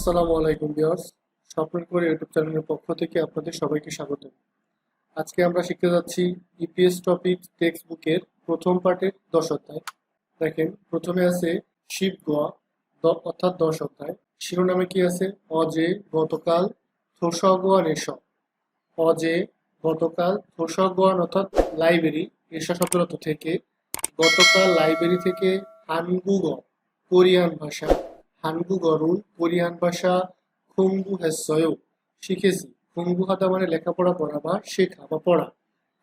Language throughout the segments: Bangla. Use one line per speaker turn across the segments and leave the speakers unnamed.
আসসালামু আলাইকুম ভিউয়ার্স। স্বপ্নের করে ইউটিউব চ্যানেলের পক্ষ থেকে আপনাদের সবাইকে স্বাগত। আজকে আমরা শিখতে যাচ্ছি ইপিএস টপিক টেক্সট বুকের প্রথম পার্টের 10 অধ্যায়। দেখেন, প্রথমে আছে শিব গোয়া অর্থাৎ 10 অধ্যায়। শিরোনামে কি আছে? অজে গতকাল থোসগোয়া নেশ। অজে গতকাল থোসগোয়ান অর্থাৎ লাইব্রেরি, এশা শব্দের অর্থ থেকে। গতকাল লাইব্রেরি থেকে হানগুগ কোরিয়ান ভাষা, হানগুগরুল কোরিয়ান ভাষা খোঙ্গু হেসয়ও শিখেছি। খোঙ্গু হাদা মানে লেখাপড়া করা বা শেখা বা পড়া।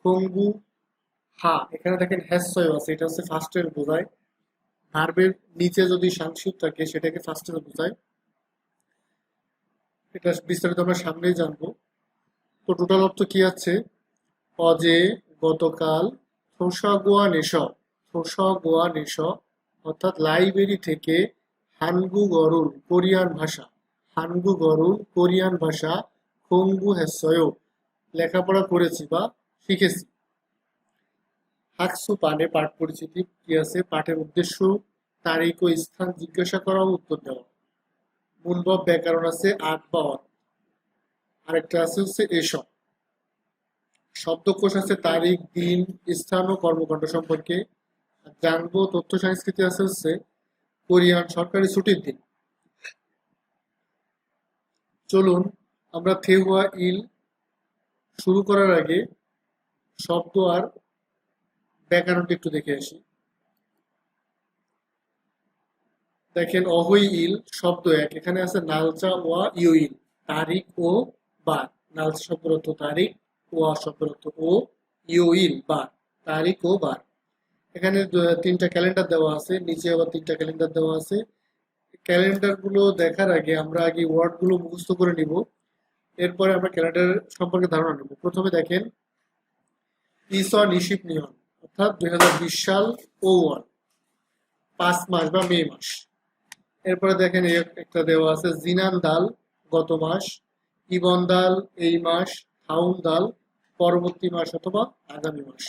খোঙ্গু হা, এখানে দেখেন হেসয়ও আছে, এটা হচ্ছে ফার্স্টের বোঝায়। ভার্বের নিচে যদি সাংসিক থাকে সেটাকে ফার্স্টের বোঝায়। এটা বিস্তারিত আমরা সামনেই জানবো। তো টোটাল অর্থ কি আছে? অজে গতকাল থোসাগোয়া নেশ, থোসাগোয়া নেশ অর্থাৎ লাইব্রেরি থেকে হানগুগরুল কোরিয়ান ভাষা, হানগুগরুল কোরিয়ান ভাষা খোঙ্গু হেসয়ও লেখাপড়া করেছি বা শিখেছি। হাকসু পানে পাঠ পরিচিতি কি আছে? পাঠের উদ্দেশ্য, তারিখ ও স্থান জিজ্ঞাসা করা ও উত্তর দেওয়া। মূলবব ব্যাকরণ আছে আট বা অত। আরেকটা আছে হচ্ছে এসব। শব্দকোষ আছে তারিখ, দিন, স্থান ও কর্মকাণ্ড সম্পর্কে জানবো। তথ্য সংস্কৃতি আছে হচ্ছে কোরিয়ান সরকারি ছুটির দিন। চলুন আমরা থেহুয়া ইল শুরু করার আগে শব্দ আর ব্যাকরণটা একটু দেখে আসি। দেখেন, অহই ইল শব্দ এক, এখানে আছে নালচা ওয়া ইউইল, তারিখ ও বার। নালচা শব্দের অর্থ তারিখ, ওয়া শব্দের অর্থ ও, ইউইল বার, তারিখ ও বার। এখানে তিনটা ক্যালেন্ডার দেওয়া আছে, নিচে আবার তিনটা ক্যালেন্ডার দেওয়া আছে। ক্যালেন্ডার গুলো দেখার আগে আমরা আগে ওয়ার্ড গুলো মুখস্থ করে নিব, এরপরে আমরা ক্যালেন্ডার সম্পর্কে ধারণা নেব। প্রথমে দেখেন ইস নিশিপ নিয়ন অর্থাৎ 2020 সাল ও ওয়ান, 5 মাস বা মে মাস। এরপরে দেখেন একটা দেওয়া আছে জিনান দাল গত মাস, ইবন দাল এই মাস, হাউন দাল পরবর্তী মাস অথবা আগামী মাস।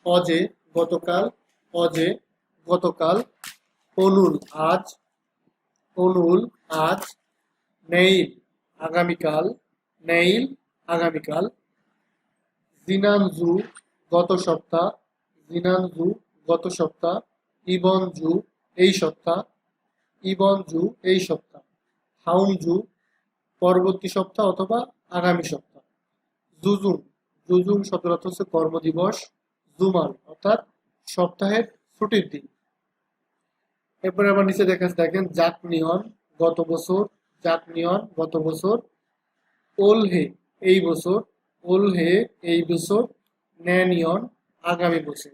অজে গতকাল, অজে গতকাল, অনুল আজ, অনুল আজ, নেইল আগামীকাল, নেইল আগামীকাল। জিনানজু গত সপ্তাহ, জিনানজু গত সপ্তাহ, ইবনজু এই সপ্তাহ, ইবনজু এই সপ্তাহ। হাউনজু পরবর্তী সপ্তাহ অথবা আগামী সপ্তাহ। জুজুন, জুজুন শব্দের অর্থ হচ্ছে কর্মদিবস। জুমাল অর্থাৎ সপ্তাহের ছুটির দিন। এরপরে আবার নিচে দেখেন জাক নিয়ন গত বছর, জাক নিয়ন গত বছর। ওলহে এই বছর, ওলহে এই বছর। ন্যানিয়ন আগামী বছর,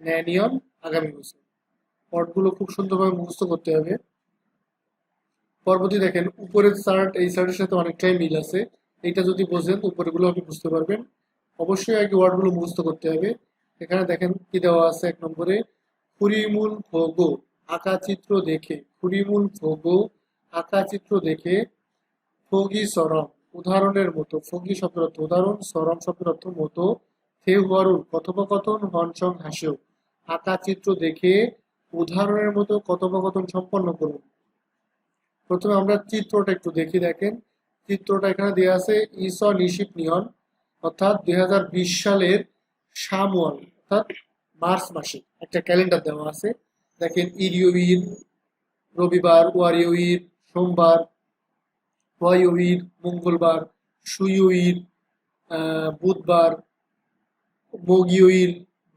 ন্যানিয়ন আগামী বছর। পদগুলো খুব সুন্দরভাবে মুখস্থ করতে হবে। পরবর্তী দেখেন উপরের চার্ট এই চার্টের সাথে অনেকটাই মিল আছে। এইটা যদি বোঝেন উপরেগুলো আপনি বুঝতে পারবেন। অবশ্যই আগে ওয়ার্ডগুলো মুখস্থ করতে হবে। এখানে দেখেন কি দেওয়া আছে এক নম্বরে, খুরিমুল ভোগো আঁকা চিত্র দেখে, খুরিমুল ভোগো আঁকা চিত্র দেখে। ফগি সরম উদাহরণের মতো, ফগি শব্দের অর্থ উদাহরণ, সরম শব্দের অর্থ মতো। থেহুয়ারুল কথোপকথন হনসং হাসেও আঁকা চিত্র দেখে উদাহরণের মতো কথোপকথন সম্পন্ন করুন। প্রথমে আমরা চিত্রটা একটু দেখি। দেখেন চিত্রটা এখানে দেওয়া আছে ইস নিশিপ নিয়ন অর্থাৎ 2020 সালের সামওয়াল অর্থাৎ মার্চ মাসে একটা ক্যালেন্ডার দেওয়া আছে। দেখেন ইরিওইর রবিবার, ওয়ারিওইর সোমবার, ওয়াইওইর মঙ্গলবার, সুইওইর বুধবার, মগিওইল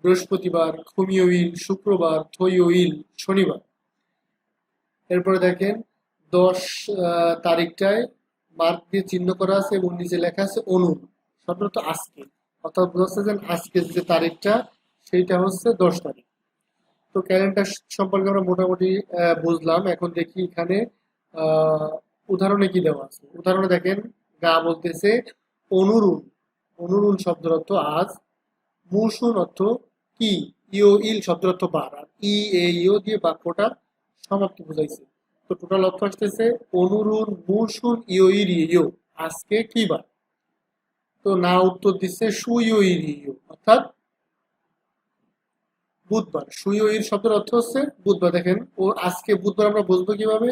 বৃহস্পতিবার, খুমিওইল শুক্রবার, থইওইল শনিবার। এরপরে দেখেন 10 তারিখটায় মার্ক দিয়ে চিহ্ন করা আছে এবং নিচে লেখা আছে অনুল শব্দটা আজকে, অর্থাৎ বোঝাচ্ছে যে আজকে যে তারিখটা সেইটা হচ্ছে 10 তারিখ। তো ক্যালেন্ডার সম্পর্কে আমরা মোটামুটি বুঝলাম। এখন দেখি এখানে উদাহরণে কি দেওয়া আছে। উদাহরণে দেখেন গা বলতেছে অনুরুল, অনুরুল শব্দের অর্থ আজ। মুসুন অর্থ কি, ইও ইল শব্দের অর্থ বার, আর ই এ ইও দিয়ে বাক্যটা সমাপ্তি বুঝাইছে। তো টোটাল অর্থ আসতেছে অনুরুন মুসুন ইও ইর ইও আজকে কি বার। তো না উত্তর দিচ্ছে সুইও ইর ইও অর্থাৎ বুধবার। সুইও ইর শব্দের অর্থ হচ্ছে বুধবার। দেখেন ও আজকে বুধবার আমরা বুঝবো কিভাবে,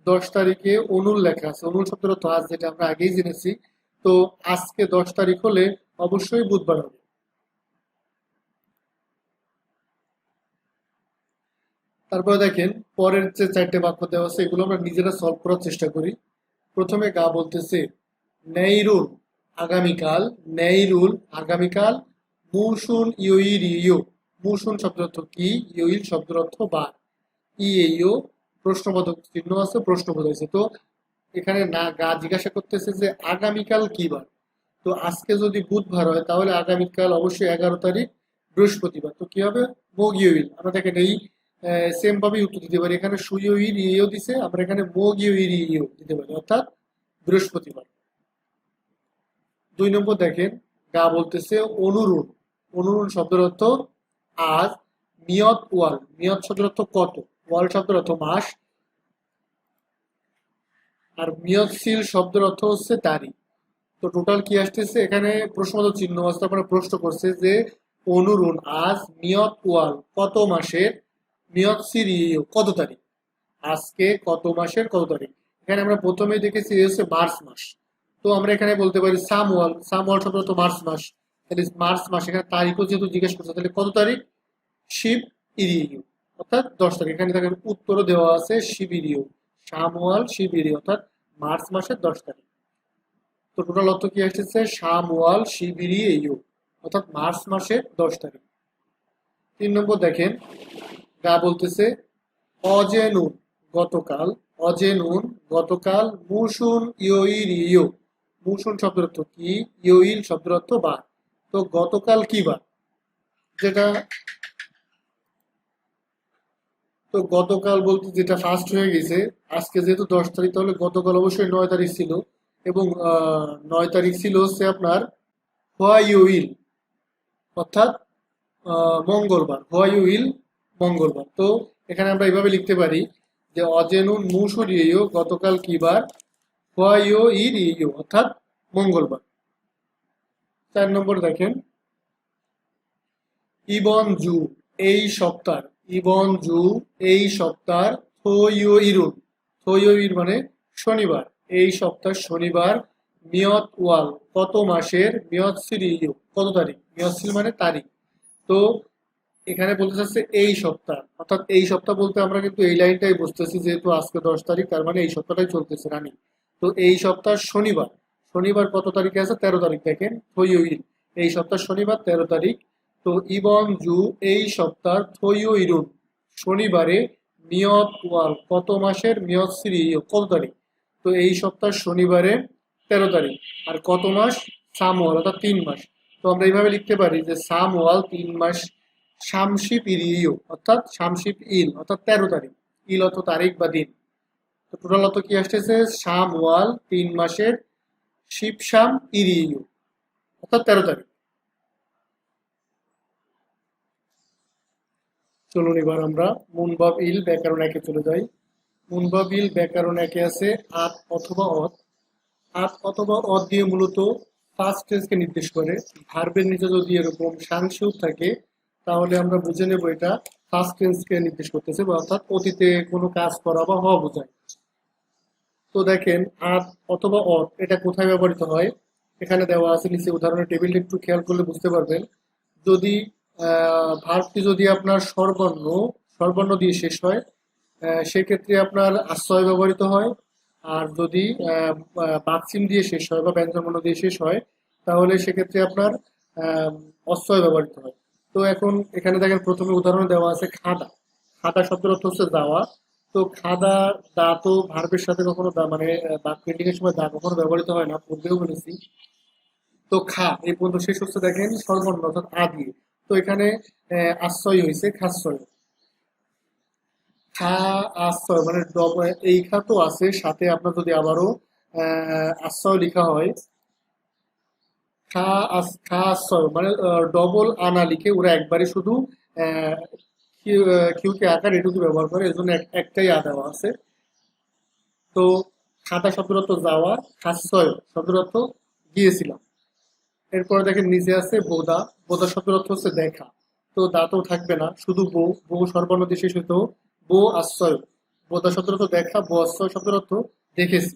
10 তারিখে অনুল লেখা আছে, অনুল শব্দের অর্থ আজ, যেটা আমরা আগেই জেনেছি। তো আজকে 10 তারিখ হলে অবশ্যই বুধবার হবে। তারপরে দেখেন পরের যে 4টে বাক্য দেওয়া আছে এগুলো আমরা নিজেরা সলভ করার চেষ্টা করি। প্রথমে গা বলতেছে নেইরুল আগামীকাল, নেইরুল আগামীকাল, মুসুন ইউইর ইউ, মুসুন শব্দের অর্থ কি, ইউইল শব্দের অর্থ বার, ইউ প্রশ্নবোধক চিহ্ন আছে, প্রশ্ন বোঝাইছে। তো এখানে না গা জিজ্ঞাসা করতেছে যে আগামীকাল কি বার। তো আজকে যদি বুধবার হয় তাহলে আগামীকাল অবশ্যই 11 তারিখ বৃহস্পতিবার। তো কি হবে, মগিউইল। আমরা দেখেন এই সেম ভাবে উত্তর দিতে পারি, এখানে সুইউইর ইও দিছে, আমরা এখানে মগিউইর ইও দিতে পারি, অর্থাৎ বৃহস্পতিবার। 2 নম্বর দেখেন গা বলতেছে অনুরূণ, অনুরূণ শব্দের অর্থ আজ, নিয়ত ওয়াল, নিয়ত শব্দের অর্থ কত, ওয়াল শব্দের অর্থ মাস, আর নিয়তশীল শব্দের অর্থ হচ্ছে তারিখ। তো টোটাল কি আসতেছে, এখানে প্রশ্নবোধক চিহ্ন আছে, তারপরে প্রশ্ন করছে যে অনুরূণ আজ, নিয়ত ওয়াল কত মাসের, নিয়ত সিরিয় কত তারিখ, আজকে কত মাসের কত তারিখ। এখানে আমরা প্রথমেই দেখেছি হচ্ছে মার্চ মাস। তো আমরা এখানে বলতে পারি সামওয়াল, সামওয়াল শব্দ তো মার্চ মাস, তাহলে মার্চ মাস, এখানে তারিখও যেহেতু জিজ্ঞেস করছে তাহলে কত তারিখ, শিব ইরিয়, অর্থাৎ 10 তারিখ। এখানে দেখেন উত্তরও দেওয়া আছে শিব ইরিয়, সামওয়াল শিব ইরিয়, অর্থাৎ মার্চ মাসের 10 তারিখ। তো টোটাল অর্থ কি আসতেছে, সামওয়াল শিবিরি ইউ, অর্থাৎ মার্চ মাসের 10 তারিখ। 3 নম্বর দেখেন গা বলতেছে অজেনুন গতকাল, অজেনুন গতকাল, মুসুন ইয়ইর ইয়ো, মুসুন শব্দের অর্থ কি, ইয়ইল শব্দের অর্থ বার। তো গতকাল কি বার, যেটা, তো গতকাল বলতে যেটা ফার্স্ট হয়ে গেছে, আজকে যেহেতু 10 তারিখ তাহলে গতকাল অবশ্যই 9 তারিখ ছিল, এবং 9 তারিখ ছিল হচ্ছে আপনার হোয়াইউইল, অর্থাৎ মঙ্গলবার, হোয়াইউইল মঙ্গলবার। তো এখানে আমরা এইভাবে লিখতে পারি যে অজেনুন মুসুর ইয়ো গতকাল কি বার, হোয়াইও ইর ইয়ো অর্থাৎ মঙ্গলবার। 4 নম্বর দেখেন ইবন জু এই সপ্তাহ, ইবন জু এই সপ্তাহ, থইও ইরুন, থইও ইর মানে শনিবার, এই সপ্তাহ শনিবার, মিয়ত ওয়াল কত মাসের, মিয়ত সিরিয় কত তারিখ, মিয়ত সিল মানে তারিখ। তো এখানে বলতে চাচ্ছে এই সপ্তাহ, অর্থাৎ এই সপ্তাহ বলতে আমরা কিন্তু এই লাইনটাই বুঝতেছি, যেহেতু আজকে 10 তারিখ তার মানে এই সপ্তাহটাই চলতেছে রানি। তো এই সপ্তাহ শনিবার, শনিবার কত তারিখে আছে, 13 তারিখ। দেখেন থইউইল, এই সপ্তাহ শনিবার 13 তারিখ। তো ইবন জু এই সপ্তাহ থইউইরুন শনিবারে, মিয়ত ওয়াল কত মাসের, মিয়ত সিরি কত তারিখ। তো এই সপ্তাহ শনিবারে 13 তারিখ, আর কত মাস, সামওয়াল অর্থাৎ 3 মাস। তো আমরা এইভাবে লিখতে পারি যে সামওয়াল 3 মাস, শামশিপ ইরিয় অর্থাৎ শামশিপ ইল অর্থাৎ 13 তারিখ, ইল অর্থ তারিখ বা দিন। তো টোটাল অর্থ কি আসতেছে, শামওয়াল 3 মাসের, শিবশাম ইরিয় অর্থাৎ 13 তারিখ। চলুন এবার আমরা মুনবাব ইল ব্যাকরণ একে চলে যাই। মুনবাব ইল ব্যাকরণ একে আছে আত অথবা অত, আত অথবা অত দিয়ে মূলত ফার্স্ট টেন্সকে নির্দেশ করে। ভার্বের নিচে যদি এরকম সাংসিক থাকে তাহলে আমরা বুঝে নেব এটা ফার্স্ট টেন্সকে নির্দেশ করতেছে, বা অর্থাৎ অতীতে কোনো কাজ করা বা হওয়া বোঝায়। তো দেখেন আত অথবা অত এটা কোথায় ব্যবহৃত হয়, এখানে দেওয়া আছে নিচে উদাহরণের টেবিলটা একটু খেয়াল করলে বুঝতে পারবেন। যদি ভার্বটি যদি আপনার স্বরবর্ণ, স্বরবর্ণ দিয়ে শেষ হয়, সেক্ষেত্রে আপনার আশ্রয় ব্যবহৃত হয়। আর যদি বাকসিম দিয়ে শেষ হয় বা ব্যঞ্জনবর্ণ দিয়ে শেষ হয় তাহলে সেক্ষেত্রে আপনার অশ্রয় ব্যবহৃত হয়। তো এখন এখানে দেখেন প্রথমে উদাহরণ দেওয়া আছে খাদা, খাদা শব্দের অর্থ হচ্ছে যাওয়া। তো খাদা দা তো ভার্বের সাথে কখনো দা মানে বাক পেন্টিং এর সময় দা কখনো ব্যবহৃত হয় না, পূর্বেও বলেছি। তো খা এই পর্যন্ত শেষ হচ্ছে দেখেন স্বরবর্ণ অর্থাৎ আ দিয়ে। তো এখানে আশ্রয় হয়েছে খাশ্রয়, খা আশ্রয় মানে এই খা তো আছে, সাথে আপনার যদি আবারও আশ্রয় লেখা হয়, খা খা আশ্রয় মানে ডবল আনা লিখে ওরা একবারে শুধু কিউকে আকার এটুকু ব্যবহার করে, এজন্য একটাই আ দেওয়া আছে। তো খাতা শব্দের অর্থ যাওয়া, খাশ্রয় শব্দের অর্থ গিয়েছিলাম। এরপরে দেখেন নিচে আছে বোদা, বোদা শব্দের অর্থ হচ্ছে দেখা। তো দাঁতও থাকবে না, শুধু বউ, বউ সর্বর্ণ দিয়ে শেষ হতো, বউ আশ্রয়, বোধা শব্দের অর্থ দেখা, বস্ত্র শব্দের অর্থ দেখেছি।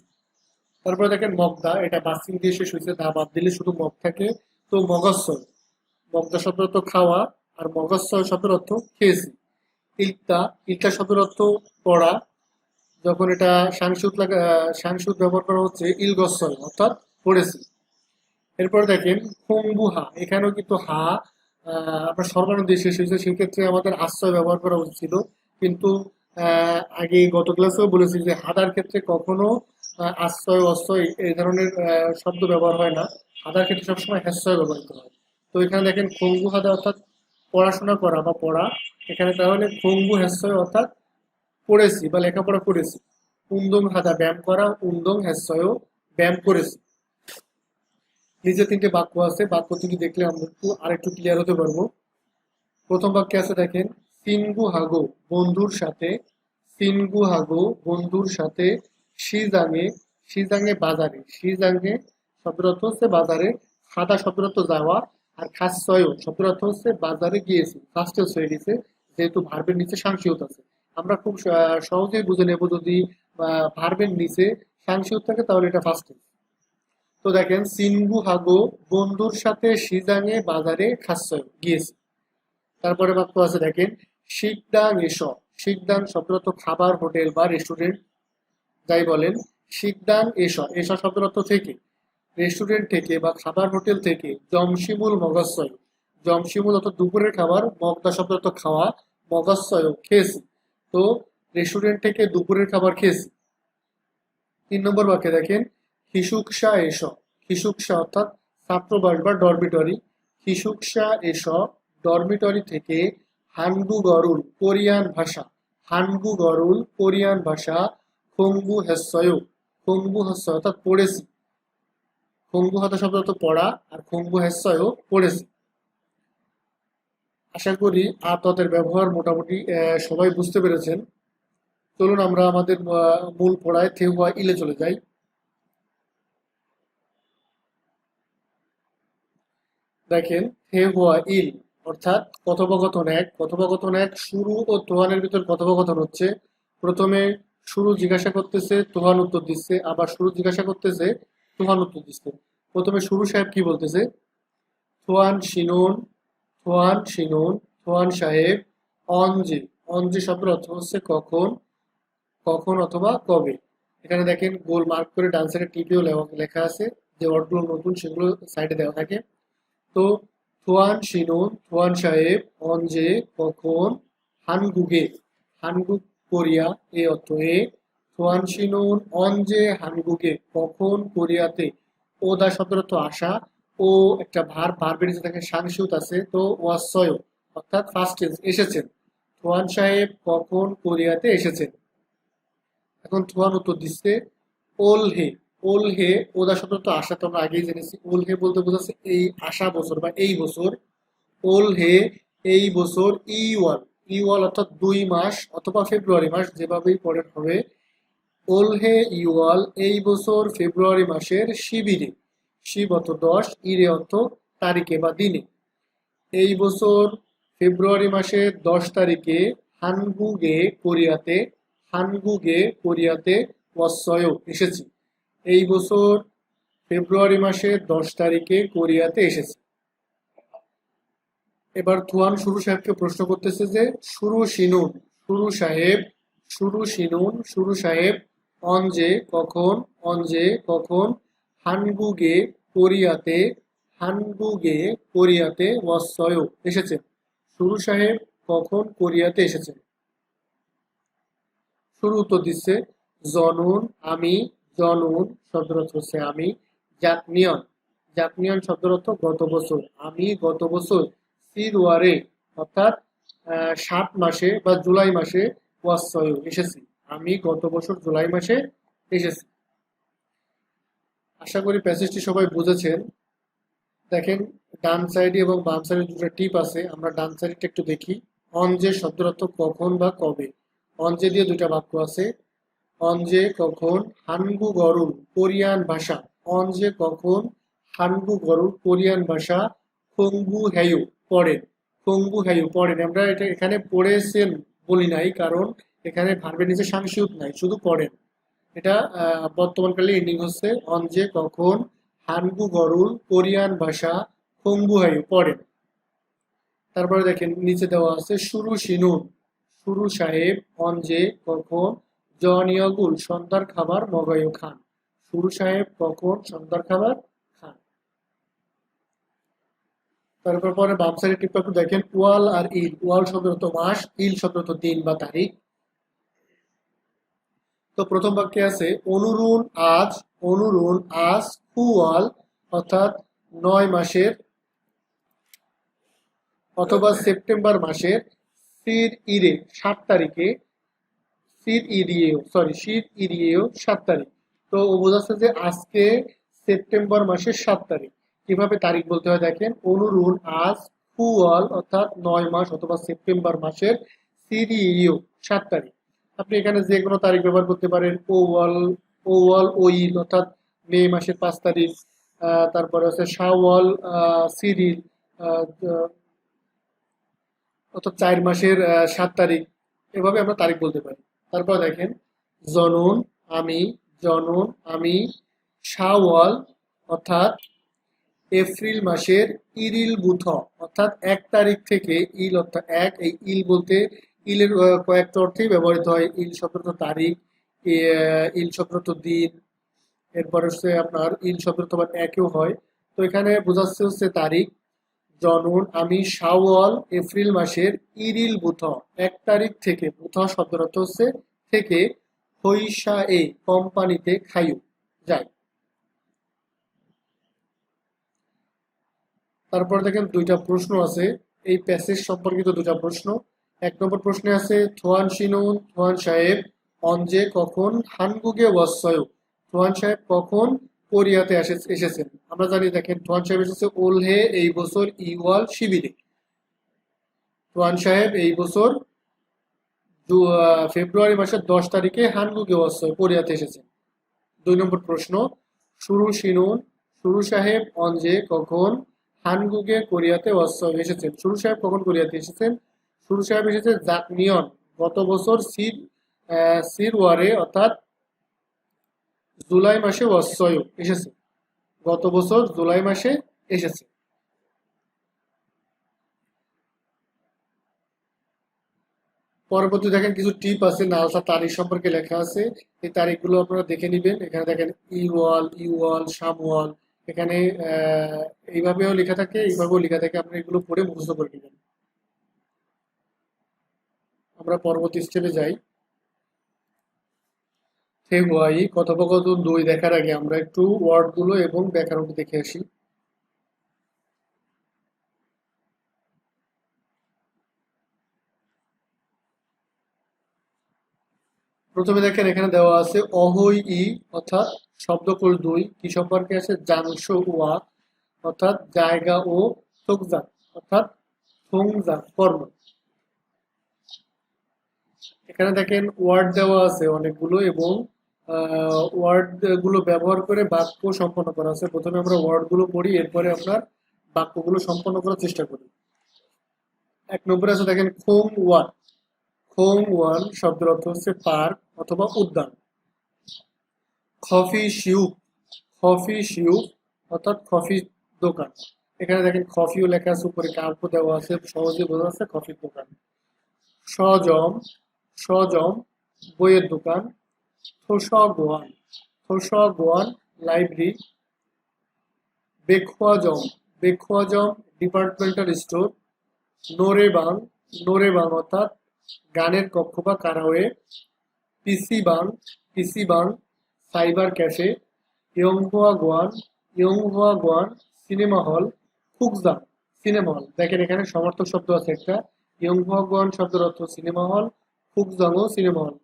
তারপরে দেখেন মগদা, এটা বাসিং দিয়ে শেষ হয়েছে, দা বাদ দিলে শুধু মগ থাকে। তো মগস্বয়, মগদা শব্দের অর্থ খাওয়া, আর মগস্বয় শব্দের অর্থ খেয়েছি। ইলতা, ইলতা শব্দের অর্থ পড়া, যখন এটা সাংসুদ সাংসুদ ব্যবহার করা হচ্ছে ইলগস্বয় অর্থাৎ পড়েছি। এরপর দেখেন খংবুহা, এখানেও কিন্তু হা আপনার সর্বনাম দিয়ে শেষ হয়েছে, সেক্ষেত্রে আমাদের আশ্রয় ব্যবহার করা উচিত ছিল। কিন্তু আগে গত ক্লাসেও বলেছি যে হাদার ক্ষেত্রে কখনো আশ্রয় অশ্রয় এই ধরনের শব্দ ব্যবহার হয় না, হাদার ক্ষেত্রে সবসময় হ্যাশ্রয় ব্যবহৃত হয়। তো এখানে দেখেন খংবু হাদা অর্থাৎ পড়াশোনা করা বা পড়া, এখানে তাহলে খংবু হ্যাশ্রয় অর্থাৎ পড়েছি বা লেখাপড়া করেছি। উন্দং হাদা ব্যায়াম করা, উন্দং হ্যাশ্রয় ব্যায়াম করেছি। নিচে তিনটে বাক্য আছে, বাক্য থেকে দেখলে আমরা একটু আরেকটু ক্লিয়ার হতে পারবো। প্রথম বাক্যে আছে দেখেন, সিনগু হাগো বন্ধুর সাথে, সিনগু হাগো বন্ধুর সাথে, শিজাঙে, শিজাঙে বাজারে, শিজাঙে শব্দের অর্থ হচ্ছে বাজারে, সাদা শব্দের অর্থ যাওয়া, আর খাসয় শব্দের অর্থ হচ্ছে বাজারে গিয়েছি, ফার্স্টে হয়ে গেছে, যেহেতু ভার্বের নিচে সাংসিয়ত আছে। আমরা খুব সহজেই বুঝে নেব, যদি ভার্বের নিচে সাংসিয়ত থাকে তাহলে এটা ফার্স্টে। তো দেখেন সিনগু হাগো বন্ধুর সাথে শিজাঙে বাজারে খাসয় গিয়েছি। তারপরে বাক্য আছে দেখেন, শিকদাং এসো, শিকদাং শব্দের অর্থ খাবার, হোটেল বা রেস্টুরেন্ট যাই বলেন। শিকদাং এসো, এসো শব্দের অর্থ থেকে, রেস্টুরেন্ট থেকে বা খাবার হোটেল থেকে। জমশিমুল মগস্বয়, জমশিমুল অর্থ দুপুরের খাবার, মগদা শব্দের অর্থ খাওয়া, মগস্বয় খেয়েছি। তো রেস্টুরেন্ট থেকে দুপুরের খাবার খেয়েছি। 3 নম্বর বাক্যে দেখেন, খিসুকসা এসো, খিসুকসা অর্থাৎ ছাত্রবাস বা ডরমিটরি, খিসুকসা এসো ডরমিটরি থেকে। হানগু গরুল কোরিয়ান ভাষা, হানগু গরুল কোরিয়ান ভাষা। খংবু হেসয়, খংবু হেসয় অর্থাৎ পড়েছি, খংবু হাতা শব্দ অর্থ পড়া, আর খংবু হেসয়ও পড়েছি। আশা করি আততের ব্যবহার মোটামুটি সবাই বুঝতে পেরেছেন। চলুন আমরা আমাদের মূল পড়ায় থেহুয়া ইলে চলে যাই। দেখেন থেহুয়া ইল অর্থাৎ কথোপকথন এক, কথোপকথন এক শুরু ও তোহানের ভিতর কথোপকথন হচ্ছে। প্রথমে শুরু জিজ্ঞাসা করতেছে, তোহান উত্তর দিচ্ছে, আবার শুরু জিজ্ঞাসা করতেছে, তোহান উত্তর দিচ্ছে। প্রথমে শুরু সাহেব কি বলতেছে, থোয়ান শিনুন, থোয়ান শিনুন, থোয়ান সাহেব। অঞ্জে, অঞ্জে শব্দের অর্থ হচ্ছে কখন, কখন অথবা কবে। এখানে দেখেন গোল মার্ক করে ডান সাইডে টিপিও লেখা আছে, যে ওয়ার্ডগুলো নতুন সেগুলো সাইডে দেওয়া থাকে। তো থোয়ান শিনুন, থোয়ান সাহেব। অঞ্জে কখন, হানগুগে, হানগুগ কোরিয়া এ অর্থ এ। থোয়ান শিনুন অঞ্জে হানগুগে কখন কোরিয়াতে। ওদা শব্দের অর্থ আসা, ও একটা ভার্বের নিচে থাকে সাংসিয়ত আছে, তো ওয়াসয় অর্থাৎ ফার্স্ট টেন্স এসেছেন। থোয়ান সাহেব কখন কোরিয়াতে এসেছেন। এখন থোয়ান উত্তর দিচ্ছে, ওল হে, ওল হে ওদা শব্দ তো আশা তো আমরা আগেই জেনেছি, ওল হে বলতে বোঝাচ্ছে এই আশা বছর বা এই বছর। ওল হে এই বছর, ইওয়াল, ইওয়াল অর্থাৎ 2 মাস অথবা ফেব্রুয়ারি মাস, যেভাবেই পড়েন হবে। ওল হে ইওয়াল এই বছর ফেব্রুয়ারি মাসের শিবিরে, শিব অর্থ 10, ইরে অর্থ তারিখে বা দিনে। এই বছর ফেব্রুয়ারি মাসের 10 তারিখে হানগুগে কোরিয়াতে, হানগুগে কোরিয়াতে ওয়াসয় এসেছি। এই বছর ফেব্রুয়ারি মাসের 10 তারিখে কোরিয়াতে এসেছি। এবার থুয়ান শুরু সাহেবকে প্রশ্ন করতেছে যে, শুরু শিনুন, শুরু সাহেব, শুরু শিনুন, শুরু সাহেব। অঞ্জে কখন, অঞ্জে কখন। হানগুগে কোরিয়াতে, হানগুগে কোরিয়াতে ওয়াসয় এসেছেন। শুরু সাহেব কখন কোরিয়াতে এসেছেন। শুরু উত্তর দিচ্ছে, জনুন আমি, জনুন শব্দের অর্থ হচ্ছে আমি। জাতনিয়ন, জাতনিয়ন শব্দের অর্থ গত বছর, আমি গত বছর। সিরওয়ারে অর্থাৎ 7 মাসে বা জুলাই মাসে। ওয়াসয় এসেছি, আমি গত বছর জুলাই মাসে এসেছি। আশা করি প্যাসেজটি সবাই বুঝেছেন। দেখেন ডান সাইডে এবং বাম সাইডে দুটো টিপ আছে, আমরা ডান সাইডটা একটু দেখি। অঞ্জে শব্দের অর্থ কখন বা কবে, অঞ্জে দিয়ে 2টা বাক্য আছে। অঞ্জে কখন, হানগু গরুল কোরিয়ান ভাষা, অঞ্জে কখন, হানগু গরুল কোরিয়ান ভাষা। খংবু হ্যায়ু পড়েন, খংবু হ্যায়ু পড়েন। আমরা এটা এখানে পড়েছেন বলি নাই, কারণ এখানে ভার্বের নিচে সাংশিউত নাই, শুধু পড়েন। এটা বর্তমানকালে এন্ডিং হচ্ছে অনজে কখন, হানগু গরুল, কোরিয়ান ভাষা, খোংবুহাইউ পড়েন। তারপরে দেখেন নিচে দেওয়া আছে শুরু শিনুন, শুরু সাহেব, অনজে কখন, জনিয়গুল সন্ধ্যার খাবার মগায়ু খান, শুরু সাহেব কখন সন্ধ্যার খাবার খান। তারপর পরে বাম সাইডে টিপটা একটু দেখেন, ওয়াল আর ইল, ওয়াল শব্দ অর্থ মাস, ইল শব্দ অর্থ দিন বা তারিখ। তো প্রথম বাক্যে আছে অনুরুণ আজ, অনুরুণ আজ কুয়াল অর্থাৎ 9 মাসের অথবা সেপ্টেম্বর মাসের সির ইরে 7 তারিখে, সির ইরিয়েও 7 তারিখ। তো ও বোঝাচ্ছে যে আজকে সেপ্টেম্বর মাসের 7 তারিখ। কিভাবে তারিখ বলতে হয় দেখেন, অনুরুণ আজ কুয়াল অর্থাৎ 9 মাস অথবা সেপ্টেম্বর মাসের সিরিও 7 তারিখ। আপনি এখানে যে কোনো তারিখ ব্যবহার করতে পারেন, ওয়াল অর্থাৎ মে মাসের 5 তারিখ, তারপরে হচ্ছে শাওয়াল, সিরিল আহ, অর্থাৎ 4 মাসের 7 তারিখ। এভাবে আমরা তারিখ বলতে পারি। তারপর দেখেন জনন, আমি, জনন আমি, শাওয়াল অর্থাৎ এপ্রিল মাসের ইরিল বুথ অর্থাৎ 1 তারিখ থেকে, ইল অর্থাৎ এক, এই ইল বলতে ইলের কয়েকটা অর্থেই ব্যবহৃত হয়। ইল শব্দ তারিখ, ইল শব্দ দিন, এরপর হচ্ছে আপনার ইল শব্দ আবার একও হয়। তো এখানে বোঝাচ্ছে হচ্ছে তারিখ। জনন আমি শাওয়াল এপ্রিল মাসের ইরিল বুথ 1 তারিখ থেকে, বুথ শব্দের অর্থ হচ্ছে থেকে, হইসা এ কোম্পানিতে খাইও যায়। তারপর দেখেন দুইটা প্রশ্ন আছে এই প্যাসেজ সম্পর্কিত, দুটা প্রশ্ন। 1 নম্বর প্রশ্নে আছে থোয়ান শিনুন, থোয়ান সাহেব অঞ্জে কখন হানগুগে ওয়াসয়, থোয়ান সাহেব কখন কোরিয়াতে এসেছেন। আমরা জানি দেখেন থোয়ান সাহেব এসেছে ওলহে এই বছর ইওয়াল শিবিরে। থোয়ান সাহেব এই বছর ফেব্রুয়ারি মাসের 10 তারিখে হানগুগে ওয়াসয় কোরিয়াতে এসেছেন। 2 নম্বর প্রশ্ন শুরু শিনুন, শুরু সাহেব অঞ্জে কখন হানগুগে কোরিয়াতে এসেছেন। শুরু সাহেব কখন কোরিয়াতে এসেছেন? শুরু সাহেব এসেছে জাকনিয়ন গত বছর সির ওয়ারে অর্থাৎ জুলাই মাসে এসেছে, গত বছর জুলাই মাসে এসেছে। পরবর্তী দেখেন কিছু টিপ আছে, নালসা তারিখ সম্পর্কে লেখা আছে। এই তারিখগুলো আপনারা দেখে নিবেন। এখানে দেখেন ইওয়াল শামওয়াল, এখানে এইভাবেও লেখা থাকে, এইভাবেও লেখা থাকে। আপনি এগুলো পড়ে মুখস্থ করে নেবেন। আমরা পরবর্তী স্টেপে যাই। ফেব্রুয়ারি কথোপকথন 2 দেখার আগে আমরা একটু ওয়ার্ডগুলো এবং ব্যাকরণটি দেখে আসি। প্রথমে দেখেন এখানে দেওয়া আছে অহই ই অর্থাৎ শব্দকুল 2, কি সম্পর্কে আছে জাংশো ওয়া অর্থাৎ জায়গা ও থোকজাক অর্থাৎ থোংজাক কর্ম। এখানে দেখেন ওয়ার্ড দেওয়া আছে অনেকগুলো এবং ওয়ার্ড গুলো ব্যবহার করে বাক্য সম্পন্ন করা আছে। প্রথমে আমরা ওয়ার্ড গুলো পড়ি, এরপরে আপনার বাক্যগুলো সম্পন্ন করার চেষ্টা করি। 1 নম্বরে আছে দেখেন খোং ওয়ান শব্দের অর্থ হচ্ছে পার্ক অথবা উদ্যান। কফি শিউপ অর্থাৎ কফি দোকান। এখানে দেখেন কফিও লেখা আছে, উপরে কাপও দেওয়া আছে, সহজে বোঝা যাচ্ছে কফির দোকান। সজম সজম বইয়ের দোকান। থোসগোয়ান লাইব্রেরি। বেখোয়াজম ডিপার্টমেন্টাল স্টোর। নোরেবাং অর্থাৎ গানের কক্ষ বা কারাওয়ে। পিসিবাং সাইবার ক্যাফে। ইয়ংহুয়াগুয়ান সিনেমা হল। ফুকজাং সিনেমা হল। দেখেন এখানে সমর্থক শব্দ আছে একটা, ইয়ংহুয়াগুয়ান শব্দের অর্থ সিনেমা হল, ফুকজাংও সিনেমা হল।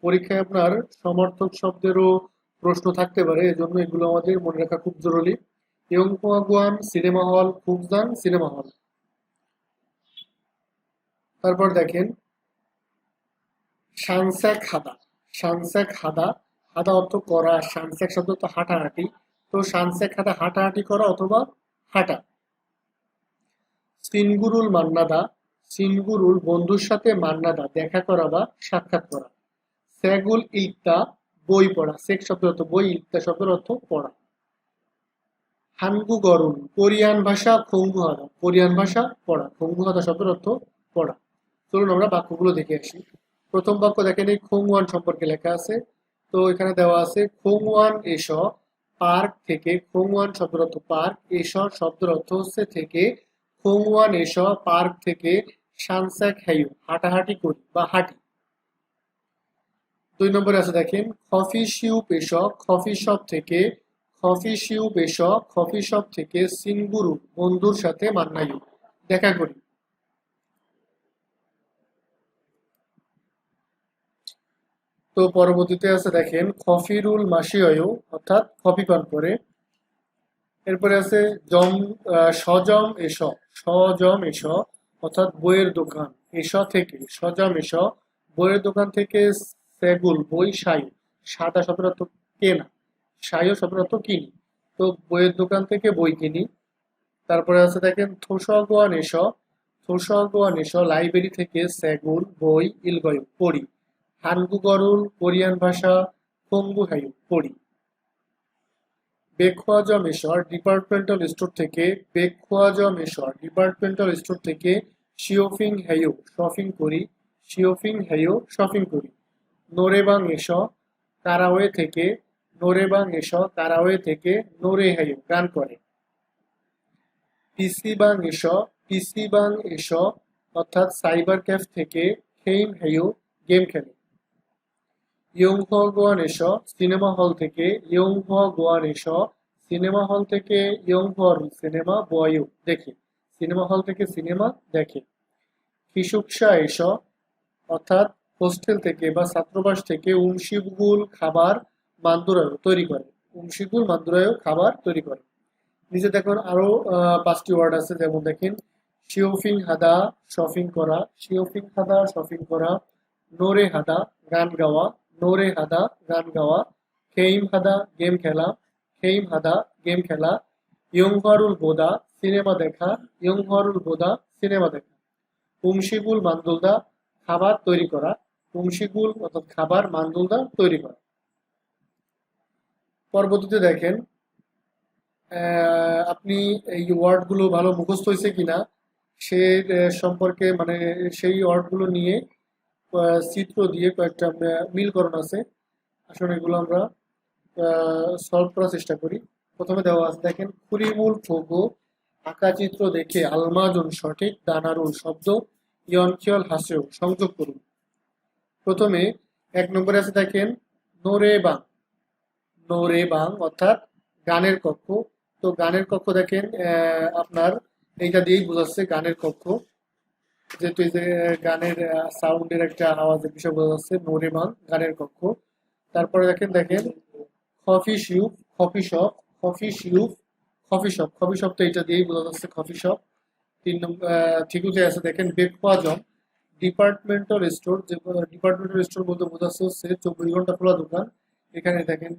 পরীক্ষায় আপনার সমর্থক শব্দেরও প্রশ্ন থাকতে পারে, এজন্য এগুলো আমাদের মনে রাখা খুব জরুরি। ইয়ংহুয়াগুয়ান সিনেমা হল, ফুকজাং সিনেমা হল। তারপর দেখেন সানস্যাক হাদা। হাদা অর্থ করা, সানস্যাক শব্দ তো হাঁটাহাঁটি। তো সানস্যাক হাদা হাঁটাহাঁটি করা অথবা হাঁটা। সিনগুরুল বন্ধুর সাথে মান্নাদা দেখা করা বা সাক্ষাৎ করা। সেগুল ইলতা বই পড়া। সেক শব্দের অর্থ বই, ইলতা শব্দের অর্থ পড়া। হানগু গরুন কোরিয়ান ভাষা, খঙ্গু হাদা কোরিয়ান ভাষা পড়া, খঙ্গু হাদা শব্দের অর্থ পড়া। চলুন আমরা বাক্যগুলো দেখে আসি। প্রথম বাক্য দেখেন, এই খোংওয়ান সম্পর্কে লেখা আছে। তো এখানে দেওয়া আছে খোংওয়ান এস পার্ক থেকে। খোংওয়ান শব্দের অর্থ পার্ক, এস শব্দের অর্থ হচ্ছে থেকে। খোংওয়ান এস পার্ক থেকে সানস্যাক হ্যায়ু হাঁটাহাঁটি করি বা হাঁটি। 2 নম্বরে আছে দেখেন, কফি শিউপ এস কফি শপ থেকে। কফি শিউপ এস কফি শপ থেকে সিনগুরু বন্ধুর সাথে মান্নায়ু দেখা করি। তো পরবর্তীতে আছে দেখেন, কফিরুল মাসিয়ু অর্থাৎ কফি পান করে। এরপরে আছে জম সজম এস সজম এস অর্থাৎ বইয়ের দোকান। এস থেকে সজম এস বইয়ের দোকান থেকে। সেগুল বই সায়ু সাদা শব্দের অর্থ কেনা, সায়ু শব্দের অর্থ কিনি। তো বইয়ের দোকান থেকে বই কিনি। তারপরে আছে দেখেন, থোসগোয়ান এস থোসগোয়ান এস লাইব্রেরি থেকে সেগুল বই ইলগয়ু পড়ি। হানগুগরুল কোরিয়ান ভাষা, খঙ্গু হায়ু পড়ি। বেখোয়াজমেশ্বর ডিপার্টমেন্টাল স্টোর থেকে। বেখোয়াজমেশ্বর ডিপার্টমেন্টাল স্টোর থেকে শিওফিং হেয়ো শপিং করি। শিওফিং হেয়ো শপিং করি। নোরেবাং এস কারাওয়ে থেকে। নোরেবাং এস কারাওয়ে থেকে নোরে হেয়ো গান করে। পিসিবাং এস পিসিবাং এস অর্থাৎ সাইবার ক্যাফ থেকে খেইম হেয়ো গেম খেলে। ইয়ংহোয়ান এস সিনেমা হল থেকে। ইয়ংহোয়ান এস সিনেমা হল থেকে। ইয়ংহোয়ার সিনেমা বয়ু দেখে, সিনেমা হল থেকে সিনেমা দেখে। কিশুকসা এস অর্থাৎ হোস্টেল থেকে বা ছাত্রাবাস থেকে উমশিগুল খাবার মান্দুরায়ও তৈরি করে। উমশিগুল মান্দুরায়ও খাবার তৈরি করে। নিচে দেখুন আরো 5টি ওয়ার্ড আছে, যেমন দেখেন, শিওফিং হাদা শপিং করা। শিওফিং হাদা শপিং করা। নোরে হাদা গান গাওয়া। নোরে হাদা গান গাওয়া। খেইম হাদা গেম খেলা। খেইম হাদা গেম খেলা। ইয়ংহারুল বোদা সিনেমা দেখা। ইয়ংহারুল বোদা সিনেমা দেখা। উমশিগুল মান্দুলদা খাবার তৈরি করা। উমশিগুল অর্থাৎ খাবার, মান্দুলদা তৈরি করা। পরবর্তীতে দেখেন, আপনি এই ওয়ার্ডগুলো ভালো মুখস্থ হয়েছে কিনা সে সম্পর্কে, মানে সেই ওয়ার্ডগুলো নিয়ে চিত্র দিয়ে কয়েকটা মিলকরণ আছে। আসলে এগুলো আমরা সলভ করার চেষ্টা করি। প্রথমে দেওয়া আছে দেখেন, কুরিমুল ফোগো আঁকা চিত্র দেখে আলমাজন সঠিক দানারুল শব্দ ইয়নকিয়ল হাসেও সংযোগ করুন। প্রথমে 1 নম্বরে আছে দেখেন, নোরেবাং। নোরেবাং অর্থাৎ গানের কক্ষ। তো গানের কক্ষ দেখেন, আপনার এইটা দিয়েই বোঝাচ্ছে গানের কক্ষ, যেহেতু এই যে গানের সাউন্ডের একটা আওয়াজের বিষয় বোঝা যাচ্ছে। নোরেবাং গানের কক্ষ। তারপরে দেখেন দেখেন কফি শিউপ কফি শপ। কফি শিউপ কফি শপ। কফি শপ তো এটা দিয়েই বোঝা যাচ্ছে কফি শপ। 3 নম্বর ঠিক উঠে আছে দেখেন, বেকওয়াজম ডিপার্টমেন্টাল স্টোর। যে ডিপার্টমেন্টাল স্টোর বলতে বোঝাচ্ছে হচ্ছে 24 ঘন্টা খোলা দোকান। এখানে দেখেন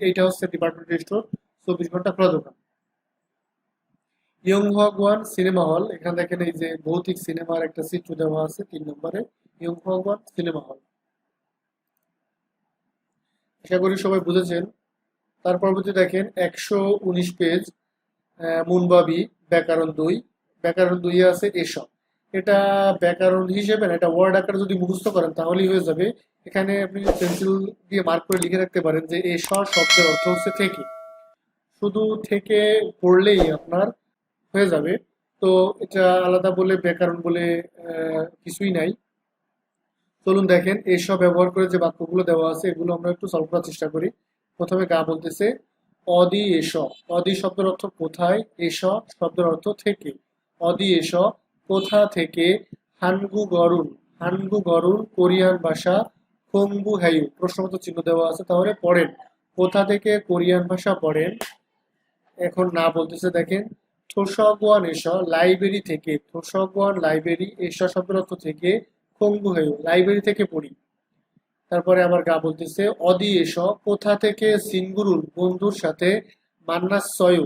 এইটা হচ্ছে ডিপার্টমেন্টাল স্টোর, 24 ঘন্টা খোলা দোকান। ইয়ংহোয়ান সিনেমা হল। এখানে দেখেন এই যে ভৌতিক সিনেমার একটা চিত্র দেওয়া আছে 3 নম্বরে। ইয়ংহোয়ান সিনেমা হল। আশা করি সবাই বুঝেছেন। তার পরবর্তী দেখেন 119 পেজ, মুনবাবি ব্যাকরণ 2। ব্যাকরণ 2 আছে এসব। এটা ব্যাকরণ হিসেবে না, এটা ওয়ার্ড আকারে যদি মুখস্থ করেন তাহলেই হয়ে যাবে। এখানে আপনি পেন্সিল দিয়ে মার্ক করে লিখে রাখতে পারেন যে এস শব্দের অর্থ হচ্ছে থেকে। শুধু থেকে পড়লেই আপনার হয়ে যাবে। তো এটা আলাদা বলে ব্যাকরণ বলে কিছুই নাই। চলুন দেখেন এসব ব্যবহার করে যে বাক্যগুলো দেওয়া আছে এগুলো আমরা একটু সলভ করার চেষ্টা করি। প্রথমে গা বলতেছে অদি এস। অদি শব্দের অর্থ কোথায়, এস শব্দের অর্থ থেকে। অদি এস কোথা থেকে। হানগু গরুন। হানগু গরুন কোরিয়ান ভাষা। খোংবু হ্যায়ু প্রশ্নবোধক চিহ্ন দেওয়া আছে, তাহলে পড়েন। কোথা থেকে কোরিয়ান ভাষা পড়েন। এখন না বলতেছে দেখেন, থোসগোয়ান এস লাইব্রেরি থেকে। থোসগোয়ান লাইব্রেরি এস শব্দের অর্থ থেকে। খোংবু হ্যায়ু লাইব্রেরি থেকে পড়ি। তারপরে আবার গা বলতেছে অদি এস কোথা থেকে সিনগুরুল বন্ধুর সাথে মান্নাসয়ু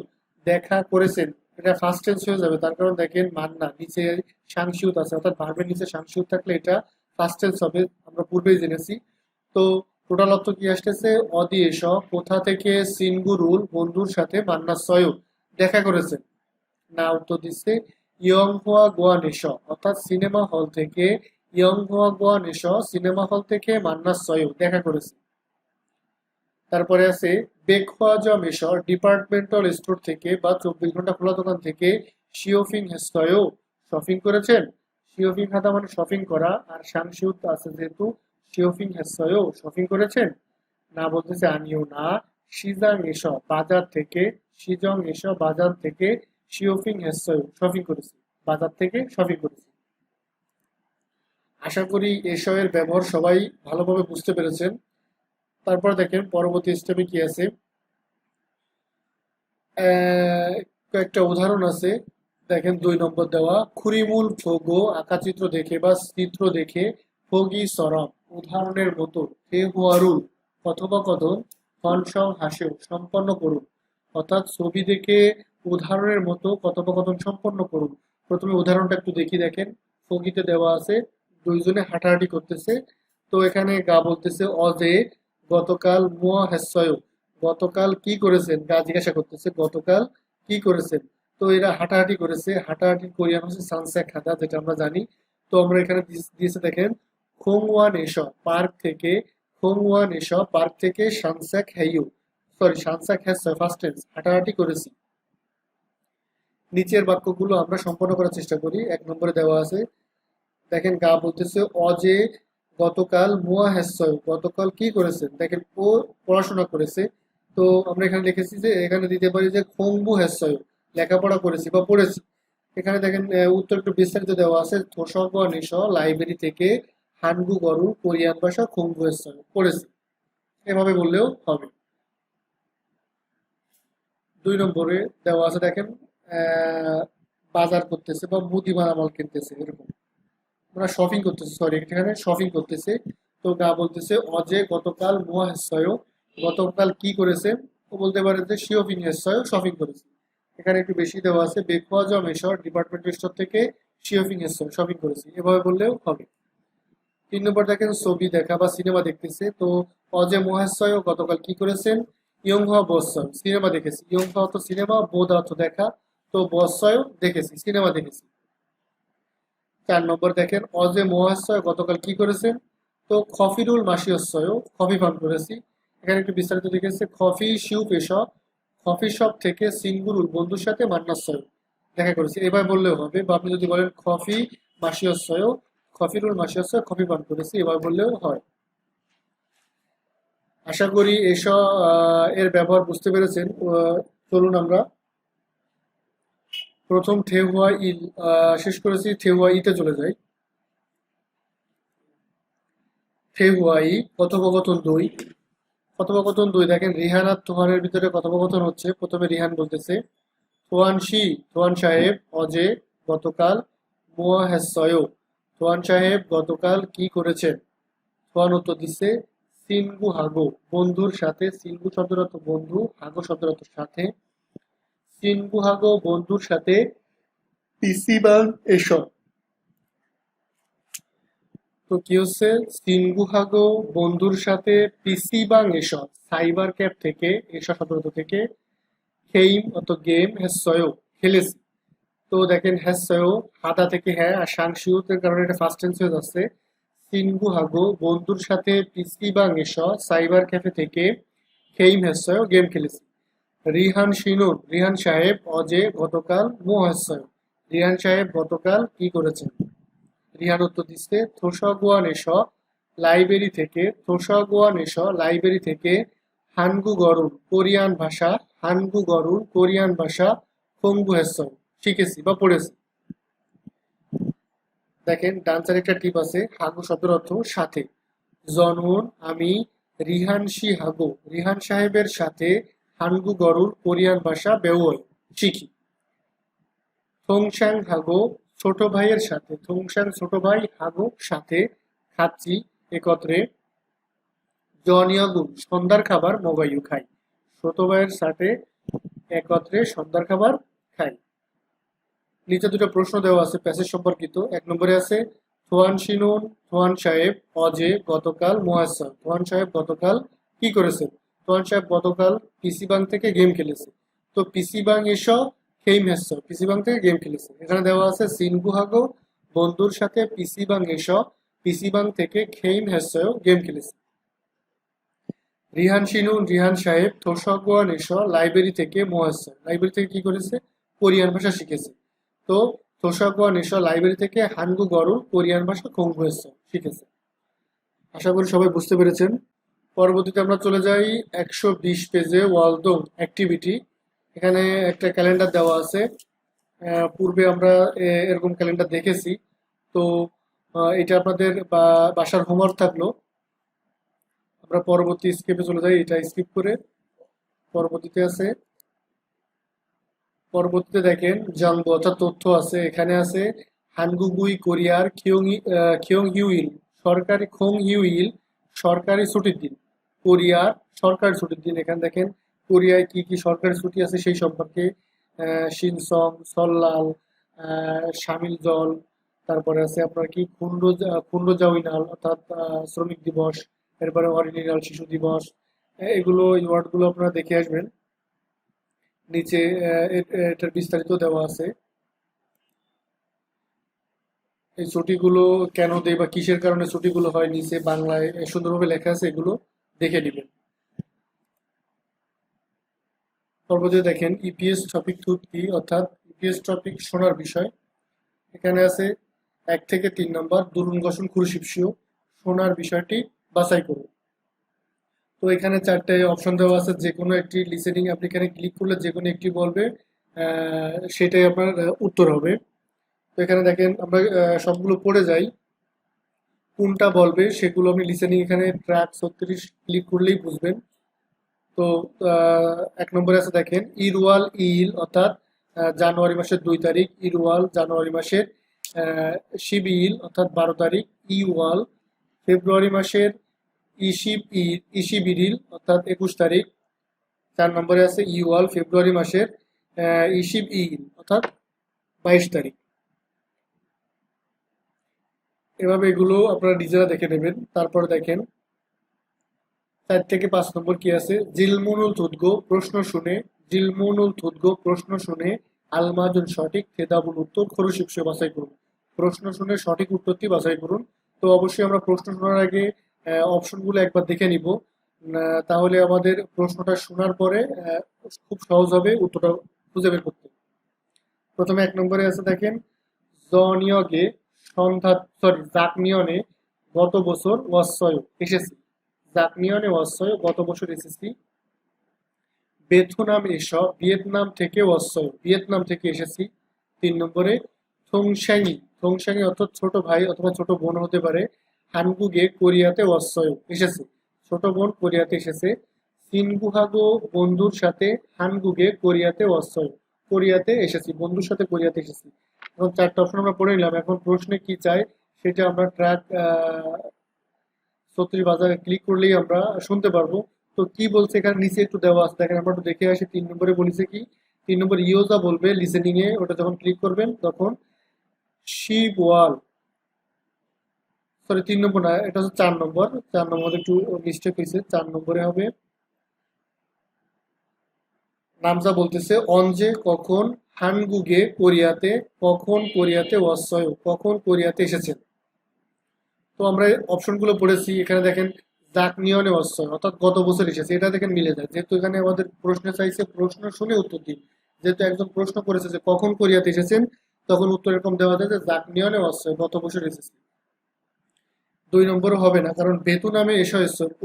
দেখা করেছেন। এটা ফার্স্ট টেন্স হয়ে যাবে, তার কারণ দেখেন মান্না নিচে সাংশিউত আছে, অর্থাৎ ভার্বের নিচে সাংশিউত থাকলে এটা ফার্স্ট টেন্স হবে, আমরা পূর্বেই জেনেছি। তো টোটাল অর্থ কি আসতেছে, অদিয়েশ কোথা থেকে সিনগুরুল বন্ধুর সাথে মান্না সয়ু দেখা করেছেন। না উত্তর দিচ্ছে ইয়ং হোয়া গোয়া নেশ, অর্থাৎ সিনেমা হল থেকে ইয়ং হোয়া গোয়া নেশ সিনেমা হল থেকে মান্না সয়ু দেখা করেছে। তারপরে আছে বেকওয়াজা মেশর ডিপার্টমেন্টাল স্টোর থেকে বা 24 ঘন্টা খোলা দোকান থেকে শিওফিং হেস্তয়ও শপিং করেছেন। শিওফিং হাতা মানে শপিং করা, আর সাংশিউত আছে যেহেতু শিওফিং হেস্তয়ও শপিং করেছেন। না বলতেছে আমিও না, সিজাং এস বাজার থেকে, সিজং এস বাজার থেকে শিওফিং হেস্তয়ও শপিং করেছি, বাজার থেকে শপিং করেছি। আশা করি এসবের ব্যবহার সবাই ভালোভাবে বুঝতে পেরেছেন। তারপর দেখেন পরবর্তী স্টেপে কি আছে, কয়েকটা উদাহরণ আছে। দেখেন 2 নম্বর দেওয়া খুরিমুল ফোগো আঁকাচিত্র দেখে বা চিত্র দেখে ফগি সরম উদাহরণের মতো হে হুয়ারুল কথোপকথন ফনসং হাসেও সম্পন্ন করুন, অর্থাৎ ছবি দেখে উদাহরণের মতো কথোপকথন সম্পন্ন করুন। প্রথমে উদাহরণটা একটু দেখি, দেখেন ফগিতে দেওয়া আছে দুইজনে হাঁটাহাঁটি করতেছে। তো এখানে গা বলতেছে অজে গতকাল মুয়া হেসয়, গতকাল কি করেছেন, গা জিজ্ঞাসা করতেছে গতকাল কি করেছেন। তো এরা হাঁটাহাঁটি করেছে, হাঁটাহাঁটি কোরিয়ান হচ্ছে সানসেক হাঁটা, যেটা আমরা জানি। তো আমরা এখানে দিয়েছে দেখেন খোংওয়ান এস পার্ক থেকে, খোংওয়ান এস পার্ক থেকে সানসেক হেইউ, সরি সানসেক হ্যাস ফার্স্ট টেন্স হাঁটাহাঁটি করেছি। নিচের বাক্যগুলো আমরা সম্পন্ন করার চেষ্টা করি। 1 নম্বরে দেওয়া আছে দেখেন গা বলতেছে অজে গতকাল মুয়া হেসয় গতকাল কি করেছেন, দেখেন ও পড়াশোনা করেছে। তো আমরা এখানে লিখেছি যে এখানে দিতে পারি যে খোংবু হেসয় লেখাপড়া করেছি বা পড়েছি। এখানে দেখেন উত্তর একটু বিস্তারিত দেওয়া আছে থোসক নিশ লাইব্রেরি থেকে হানগু গরু কোরিয়ান ভাষা খোংবু হেসয় পড়েছি, এভাবে বললেও হবে। 2 নম্বরে দেওয়া আছে দেখেন বাজার করতেছে বা মুদি মালামাল কিনতেছে, এরকম ওরা শপিং করতেছে, সরি এখানে শপিং করতেছে। তো গা বলতেছে অজে গতকাল মুয়া হেসয় গতকাল কি করেছে, ও বলতে পারে যে শিওপিং হেসয় শপিং করেছে। এখানে একটু বেশি দেওয়া আছে বেকুয়াজ মেশর ডিপার্টমেন্টাল স্টোর থেকে শিওপিং হেসয় শপিং করেছে, এভাবে বললেও হবে। 3 নম্বর দেখেন ছবি দেখা বা সিনেমা দেখতেছে। তো অজে মহাশয় গতকাল কি করেছেন, ইয়ং হওয়া বৎসয় সিনেমা দেখেছি, ইয়ং হওয়া তো সিনেমা, বোধ অর্থ দেখা, তো বৎসয় দেখেছি সিনেমা দেখেছি। 4 নম্বর দেখেন অজে মহাশয় গতকাল কি করেছেন, তো খফিরুল মাসিয়স্বয় কফি পান করেছি। এখানে একটু বিস্তারিত লিখেছে কফি শিউ পেশা কফি শপ থেকে সিঙ্গুরুল বন্ধুর সাথে মান্নাস্বয় দেখা করেছি, এবার বললেও হবে। বা আপনি যদি বলেন কফি মাসিয়স্বয় খফিরুল মাসিয়স্বয় কফি পান করেছি, এবার বললেও হয়। আশা করি এসব এর ব্যবহার বুঝতে পেরেছেন। চলুন আমরা প্রথম থেহুয়া ই শেষ করেছি, থেহুয়া ইতে চলে যাই। থেহুয়াই কথোপকথন 2। কথোপকথন 2 দেখেন রিহান আর তোহানের ভিতরে কথোপকথন হচ্ছে। প্রথমে রিহান বলতেছে তোয়ান সাহেব অজে গতকাল মুয়া হ্যাসয়, তোয়ান সাহেব গতকাল কি করেছেন। তোয়ান উত্তর দিচ্ছে সিনগু হাগো বন্ধুর সাথে, সিনগু শব্দের অর্থ বন্ধু, হাগো শব্দের অর্থ সাথে, সিনগু হাগো বন্ধুর সাথে পিসিবাং এসব। তো কি হচ্ছে সিনগুহাগো বন্ধুর সাথে পিসিবাং এসব সাইবার ক্যাফ থেকে, এসব শব্দ থেকে গেম অত গেম হ্যাসয় খেলেছি। তো দেখেন হ্যাসয় হাদা থেকে হ্যাঁ আর সাংশিউতের কারণে এটা ফার্স্ট টেন্স হয়ে যাচ্ছে। সিনগুহাগো বন্ধুর সাথে পিসিবাং এসব সাইবার ক্যাফে থেকে গেম হ্যাসয় গেম খেলেছি। রিহান শিনুন রিহান সাহেব অজে গতকাল মো হ্যাসয়, রিহান সাহেব গতকাল কি করেছেন। রিহান উত্তর দিচ্ছে থোসাগুয়ান এস লাইব্রেরি থেকে, থোসাগুয়ান এস লাইব্রেরি থেকে হানগু গরুন কোরিয়ান ভাষা, হানগু গরুন কোরিয়ান ভাষা খোংবু হেসং শিখেছি বা পড়েছি। দেখেন ডান্সার একটা টিপ আছে, হাগু শব্দের অর্থ সাথে। জনন আমি রিহানশি হাগো রিহান সাহেবের সাথে হানগু গরুর কোরিয়ান ভাষা বেওয় শিখি। থংসাং হাগো ছোট ভাইয়ের সাথে, থংসাং ছোট ভাই হাগো সাথে খাচ্ছি একত্রে। জনিয়াগুন সন্ধ্যার খাবার মোবাইল খাই, ছোট ভাইয়ের সাথে একত্রে সন্ধ্যার খাবার খাই। নিচে দুটো প্রশ্ন দেওয়া আছে প্যাসেজ সম্পর্কিত। 1 নম্বরে আছে থোয়ান শিনুন থোয়ান সাহেব অজে গতকাল মুয়াজ্জা। থোয়ান সাহেব গতকাল কি করেছেন? থোয়ান সাহেব গতকাল পিসি বাং থেকে গেম খেলেছে। তো পিসি বাং এসো খেইম হেসছো, পিসি বাং থেকে গেম খেলেছে। এখানে দেওয়া আছে সিনগুহাগো বন্ধুর সাথে পিসি বাং এসো, পিসি বাং থেকে খেইম হেসছো গেম খেলেছে। রিহান শিনুন রিহান সাহেব থোসগওয়ান এসো লাইব্রেরি থেকে মুয়াজ্জা, লাইব্রেরি থেকে কি করেছে? কোরিয়ান ভাষা শিখেছে। তো থোসগওয়ান এসো লাইব্রেরি থেকে হানগু গরু কোরিয়ান ভাষা খোংগু এসো শিখেছে। আশা করি সবাই বুঝতে পেরেছেন। পরবর্তীতে আমরা চলে যাই 120 পেজে ওয়ালদং অ্যাক্টিভিটি। এখানে একটা ক্যালেন্ডার দেওয়া আছে। পূর্বে আমরা এরকম ক্যালেন্ডার দেখেছি। তো এটা আপনাদের বাসার হোমওয়ার্ক থাকলো। আমরা পরবর্তী স্কিপে চলে যাই, এটা স্কিপ করে পরবর্তীতে দেখেন জানবো অর্থাৎ তথ্য আছে। এখানে আছে হানগুগুই কোরিয়ার খিয়ং হিউইল সরকারি খোং হিউইল সরকারি ছুটির দিন, কোরিয়ার সরকারি ছুটির দিন। এখানে দেখেন কোরিয়ায় কি কি সরকারি ছুটি আছে সেই সম্পর্কে শিনসং সল্লাল শামিল জল, তারপরে আছে আপনার কি খুন্ড জাউইনাল অর্থাৎ শ্রমিক দিবস, এরপরে অরিজিনাল শিশু দিবস। এগুলো এই ওয়ার্ডগুলো আপনারা দেখে আসবেন। নিচে এটার বিস্তারিত দেওয়া আছে। এই ছুটিগুলো কেন দেয় বা কিসের কারণে ছুটিগুলো হয় নিচে বাংলায় সুন্দরভাবে লেখা আছে, এগুলো দেখে নেবেন। পরবর্তীতে দেখেন ইপিএস টপিক কি, অর্থাৎ ইপিএস টপিক শোনার বিষয়। এখানে আছে 1 থেকে 3 নম্বর দুরুন গঠন কুরুশিপসিও, শোনার বিষয়টি বাছাই করুন। তো এখানে 4টে অপশন দেওয়া আছে, যে কোনো একটি লিসেনিং আপনি এখানে ক্লিক করলে যে কোনো একটি বলবে, সেটাই আপনার উত্তর হবে। তো এখানে দেখেন আমরা সবগুলো পড়ে যাই, কোনটা বলবে সেগুলো আপনি লিসেনিং এখানে ট্র্যাক 36 ক্লিক করলেই বুঝবেন। তো 1 নম্বরে আছে দেখেন ইরওয়াল ইল অর্থাৎ জানুয়ারি মাসের 2 তারিখ, ইরওয়াল জানুয়ারি মাসের শিবিল অর্থাৎ 12 তারিখ, ইওয়াল ফেব্রুয়ারি মাসের ইশিবিরিল অর্থাৎ 21 তারিখ। 4 নম্বরে আছে ইওয়াল ফেব্রুয়ারি মাসের ইশিব ইল অর্থাৎ 22 তারিখ। এভাবে এগুলো আপনারা নিজেরা দেখে নেবেন। তারপর দেখেন 4 থেকে 5 নম্বর কি আছে, জিলমুনুল থুদগো প্রশ্ন শুনে আলমাজুন সঠিক থেদাবুল উত্তর খরুশিপসে বাছাই করুন। প্রশ্ন শুনে সঠিক উত্তরটি বাছাই করুন। তো অবশ্যই আমরা প্রশ্ন শোনার আগে অপশনগুলো একবার দেখে নিব, তাহলে আমাদের প্রশ্নটা শোনার পরে খুব সহজ হবে উত্তরটা খুঁজে বের করতে। প্রথমে 1 নম্বরে আছে দেখেন জনিয়গে জাকনিয়নে গত বছর ওয়াসয় এসেছি, জাকনিয়নে ওয়াসয় গত বছর এসেছি। বেথুনাম এসো ভিয়েতনাম থেকে ওয়াসয় ভিয়েতনাম থেকে এসেছি। 3 নম্বরে থংশ্যাঙি অর্থাৎ ছোট ভাই অথবা ছোট বোন হতে পারে, হানগুগে কোরিয়াতে ওয়াসয় এসেছে, ছোট বোন কোরিয়াতে এসেছে। সিনগুহাগো বন্ধুর সাথে হানগুগে কোরিয়াতে ওয়াসয় কোরিয়াতে এসেছি, বন্ধুর সাথে কোরিয়াতে এসেছি। এখন 4টা অপশন আমরা পড়ে নিলাম। এখন প্রশ্নে কি চাই সেটা আমরা ট্র্যাক 36 বাজারে ক্লিক করলেই আমরা শুনতে পারবো। তো কি বলছে এখানে নিচে একটু দেওয়া আছে, দেখেন আমরা একটু দেখে আসি। 3 নম্বরে বলেছে কি, 3 নম্বর ইয়োজা বলবে লিসেনিং এ, ওটা যখন ক্লিক করবেন তখন শিবওয়াল, সরি 3 নম্বর না, এটা হচ্ছে 4 নম্বর। 4 নম্বরে একটু মিস্টেক হয়েছে, 4 নম্বরে হবে নামজা বলতেছে অনজে কখন হানগুগে কোরিয়াতে, কখন কোরিয়াতে ওয়াসয় কখন কোরিয়াতে এসেছেন। তো আমরা অপশনগুলো পড়েছি। এখানে দেখেন জাকনিয়নে ওয়াসয় অর্থাৎ গত বছর এসেছে, এটা দেখেন মিলে যায়। যেহেতু এখানে আমাদের প্রশ্ন চাইছে প্রশ্ন শুনে উত্তর দিন, যেহেতু একজন প্রশ্ন করেছে যে কখন কোরিয়াতে এসেছেন, তখন উত্তর এরকম দেওয়া যায় যে জাকনিয়নে ওয়াসয় গত বছর এসেছে। 2 নম্বরও হবে না, কারণ ভিয়েতনামে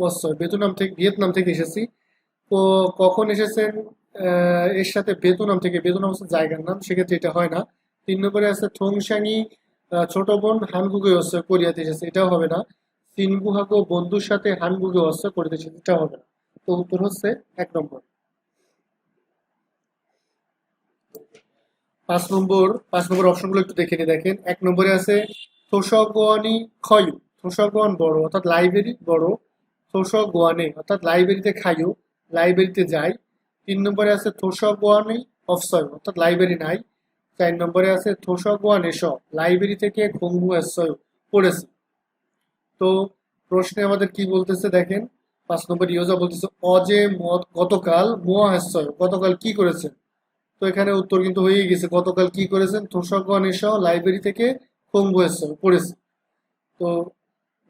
ওয়াসয় ভিয়েতনাম থেকে এসেছি। তো কখন এসেছেন এর সাথে ভিয়েতনাম হচ্ছে জায়গার নাম, সেক্ষেত্রে এটা হয় না। 3 নম্বরে আছে থংশ্যাঙি ছোট বোন হানগুগে ওয়াসয় কোরিয়াতে এসেছে, এটাও হবে না। সিনগুহাগো বন্ধুর সাথে হানগুগে ওয়াসয় কোরিয়াতে এসেছে, এটাও হবে না। তো উত্তর হচ্ছে 1 নম্বর। 5 নম্বর অপশনগুলো একটু দেখে নিই। দেখেন 1 নম্বরে আছে থোসগোয়ানি খয়ু, থোসগোয়ান বড় অর্থাৎ লাইব্রেরি বড়, থোসগোয়ানে অর্থাৎ লাইব্রেরিতে খাইও, লাইব্রেরিতে যাই। 3 নম্বরে আছে থোসগোয়ানি অফসয় অর্থাৎ লাইব্রেরি নাই। 4 নম্বরে আছে থোসগওয়া নেশ লাইব্রেরি থেকে খংবু এসয় পড়েছে। তো প্রশ্নে আমাদের কি বলতেছে দেখেন, 5 নম্বর ইয়োজা বলতেছে অজে মত গতকাল মোয়া এসয় গতকাল কি করেছেন। তো এখানে উত্তর কিন্তু হয়েই গেছে, গতকাল কি করেছেন, থোসগওয়া নেশ লাইব্রেরি থেকে খংবু এসয় পড়েছে। তো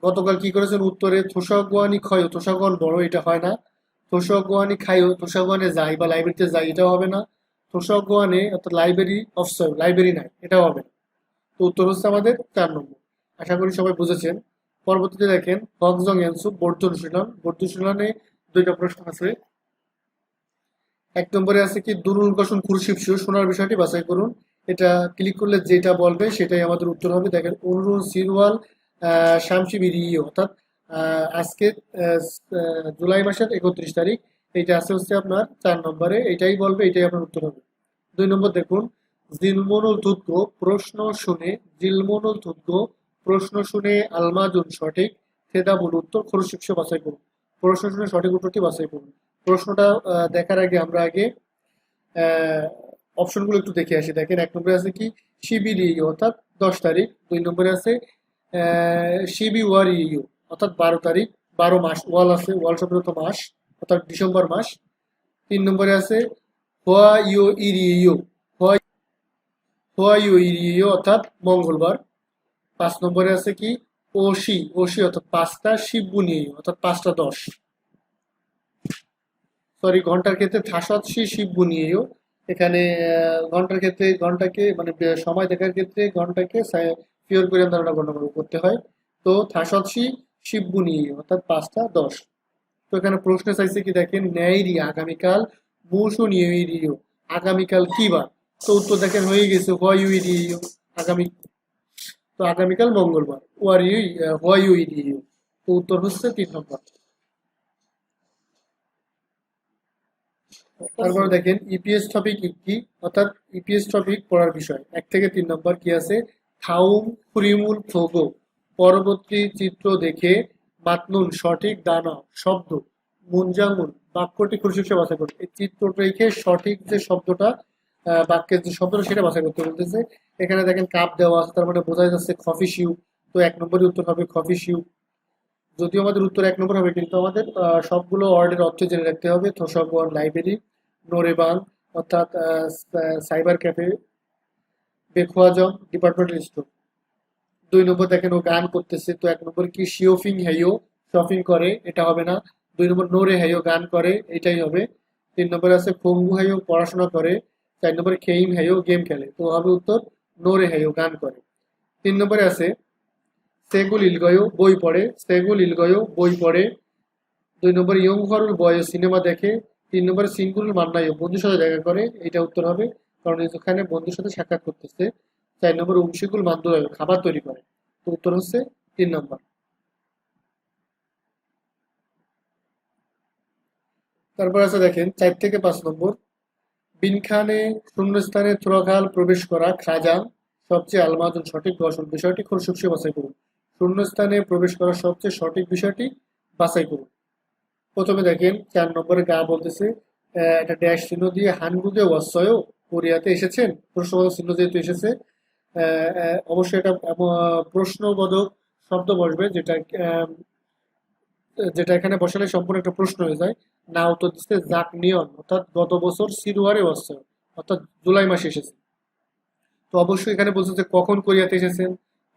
গতকাল কি করেছেন, উত্তরে থোসাগুয়ানি ক্ষয়, থোসাগুয়ান বড় এটা হয় না, থোসাগুয়ানি খাইও, থোসাগুয়ানে যাই বা লাইব্রেরিতে যাই এটাও হবে না, থোসাগুয়ানে অর্থাৎ লাইব্রেরি অফ সয় লাইব্রেরি নাই এটাও হবে না। তো উত্তর হচ্ছে আমাদের 4 নম্বর। আশা করি সবাই বুঝেছেন। পরবর্তীতে দেখেন হকজং এনসু বৌদ্ধ অনুশীলন, বৌদ্ধ অনুশীলনে 2টা প্রশ্ন আছে। 1 নম্বরে আছে কি দুরুল গঠন কুরশিপসু শোনার বিষয়টি বাছাই করুন। এটা ক্লিক করলে যেটা বলবে সেটাই আমাদের উত্তর হবে। দেখেন অনুরুল সিরওয়াল শামসি বিরিয় অর্থাৎ আজকে জুলাই মাসের 31 তারিখ, এইটা আছে হচ্ছে আপনার 4 নম্বরে, এটাই বলবে, এটাই আপনার উত্তর হবে। 2 নম্বর দেখুন জিলমনুল তুদ্গ প্রশ্ন শুনে, জিলমনুল তুদ্গ প্রশ্ন শুনে আলমাজুন সঠিক ফেদাবুল উত্তর খরুশিপস বাছাই করুন। প্রশ্ন শুনে সঠিক উত্তরটি বাছাই করুন। প্রশ্নটা দেখার আগে আমরা আগে অপশনগুলো একটু দেখে আসি। দেখেন 1 নম্বরে আছে কি শিবিরি অর্থাৎ 10 তারিখ, 2 নম্বরে আছে শিবি ওয়ারি অর্থাৎ 12 তারিখ, 12 মাস, ওয়াল আছে, ওয়াল শব্দ তো মাস অর্থাৎ ডিসেম্বর মাস। 3 নম্বরে আছে হোয়া ইউ ইরিও, হোয়া ইউ ইরিও অর্থাৎ মঙ্গলবার। 5 নম্বরে আছে কি ওশি, ওশি অর্থাৎ 5টা, শিববুনিও অর্থাৎ 5টা 10, সরি ঘন্টার ক্ষেত্রে থাসৎসি শিববুনিও, এখানে ঘন্টার ক্ষেত্রে ঘন্টাকে মানে সময় দেখার ক্ষেত্রে ঘন্টাকে ফিওর কোরিয়ান দ্বারা গণনা করতে হয়। তো থাসৎসি শিববুনিও অর্থাৎ 5টা 10। তো এখানে প্রশ্ন চাইছে কি দেখেন ন্যায়রি আগামীকাল, মৌসুম ইউরিও আগামীকাল কি বার। তো উত্তর দেখেন হয়ে গেছে হোয়াইউরিও আগামী, তো আগামীকাল মঙ্গলবার, ওয়ারিউ হোয়াইউরিও। তো উত্তর হচ্ছে 3 নম্বর। তারপরে দেখেন ইপিএস টপিক কি, অর্থাৎ ইপিএস টপিক পড়ার বিষয় 1 থেকে 3 নম্বর কি আছে থাউম ফুরিমুল ফোগো পরবর্তী চিত্র দেখে মাতনুন সঠিক দানা শব্দ মুনজাঙ্গুন বাক্যটি খুশি বাছাই করতে, এই চিত্র রেখে সঠিক যে শব্দটা বাক্যের যে শব্দটা সেটা বাছাই করতে বলতেছে। এখানে দেখেন কাপ দেওয়া আছে, তার মানে বোঝা যাচ্ছে কফি শিউ। তো 1 নম্বরের উত্তর হবে কফি শিউ। যদিও আমাদের উত্তর 1 নম্বর হবে কিন্তু আমাদের সবগুলো ওয়ার্ডের অর্থ জেনে রাখতে হবে। থোসাগুয়ান লাইব্রেরি, নোরেবাং অর্থাৎ সাইবার ক্যাফে, বেখোয়াজং ডিপার্টমেন্টাল স্টোর। 2 নম্বর দেখেন ও গান করতেছে, তো 1 নম্বর কি শিওফিং হাইও শপিং করে, এটা হবে না। 2 নম্বর নোরে হাইও গান করে, এটাই হবে। 3 নম্বরে আছে খোঙ্গু হাইও পড়াশোনা করে। 4 নম্বরে খেইম হাইও গেম খেলে, তো হবে উত্তর নোরে হাইও গান করে। 3 নম্বরে আছে সেগুল ইলগয়ো বই পড়ে, সেগুল ইলগয়ো বই পড়ে। 2 নম্বরে ইয়ং হরুল বয় সিনেমা দেখে। 3 নম্বরে সিঙ্গুল মান্নাইও বন্ধুর সাথে দেখা করে, এটা উত্তর হবে কারণ এখানে বন্ধুর সাথে সাক্ষাৎ করতেছে। 4 নম্বরে উমশিকুল মান্দুরায় খাবার তৈরি করে, তো উত্তর হচ্ছে 3 নম্বর। তারপর আছে দেখেন 4 থেকে 5 নম্বর বিনখানে শূন্যস্থানে থ্রোখাল প্রবেশ করা খাজান সবচেয়ে আলমাজন সঠিক গঠন বিষয়টি খুরশুকসে বাছাই করুন। শূন্যস্থানে প্রবেশ করা সবচেয়ে সঠিক বিষয়টি বাছাই করুন। প্রথমে দেখেন 4 নম্বরে গা বলতেছে একটা ড্যাশ চিহ্ন দিয়ে হানগুগে ওয়াসয় কোরিয়াতে এসেছেন, প্রশ্নবোধক চিহ্ন যেহেতু এসেছে অবশ্যই এটা প্রশ্নবোধক শব্দ বসবে, যেটা যেটা এখানে বসালে সম্পূর্ণ একটা প্রশ্ন হয়ে যায়। না উত্তর দিচ্ছে জাক নিয়ন অর্থাৎ গত বছর সিরুয়ারে ওয়াসয় অর্থাৎ জুলাই মাসে এসেছে। তো অবশ্যই এখানে বলছে যে কখন কোরিয়াতে এসেছেন।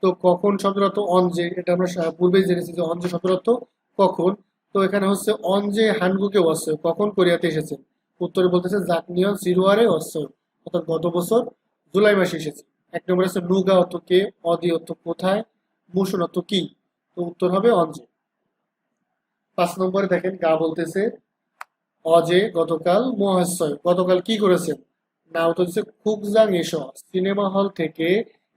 তো কখন শব্দের অর্থ অনজে, এটা আমরা পূর্বেই জেনেছি যে অনজে শব্দের অর্থ কখন। তো এখানে হচ্ছে অনজে হানগুকে ওয়াসয় কখন কোরিয়াতে এসেছেন। উত্তরে বলতেছে জাকনিয়ন সিরুয়ারে ওয়াসয় অর্থাৎ গত বছর জুলাই মাসে এসেছে। 1 নম্বরে আছে নুগা অর্থ কে, অদি অর্থ কোথায়, মুসুন অর্থ কি, তো উত্তর হবে অনজে। 5 নম্বরে দেখেন গা বলতেছে অজে গতকাল মহাশয় গতকাল কি করেছেন। না উত্তর হচ্ছে কুকজাং এসো সিনেমা হল থেকে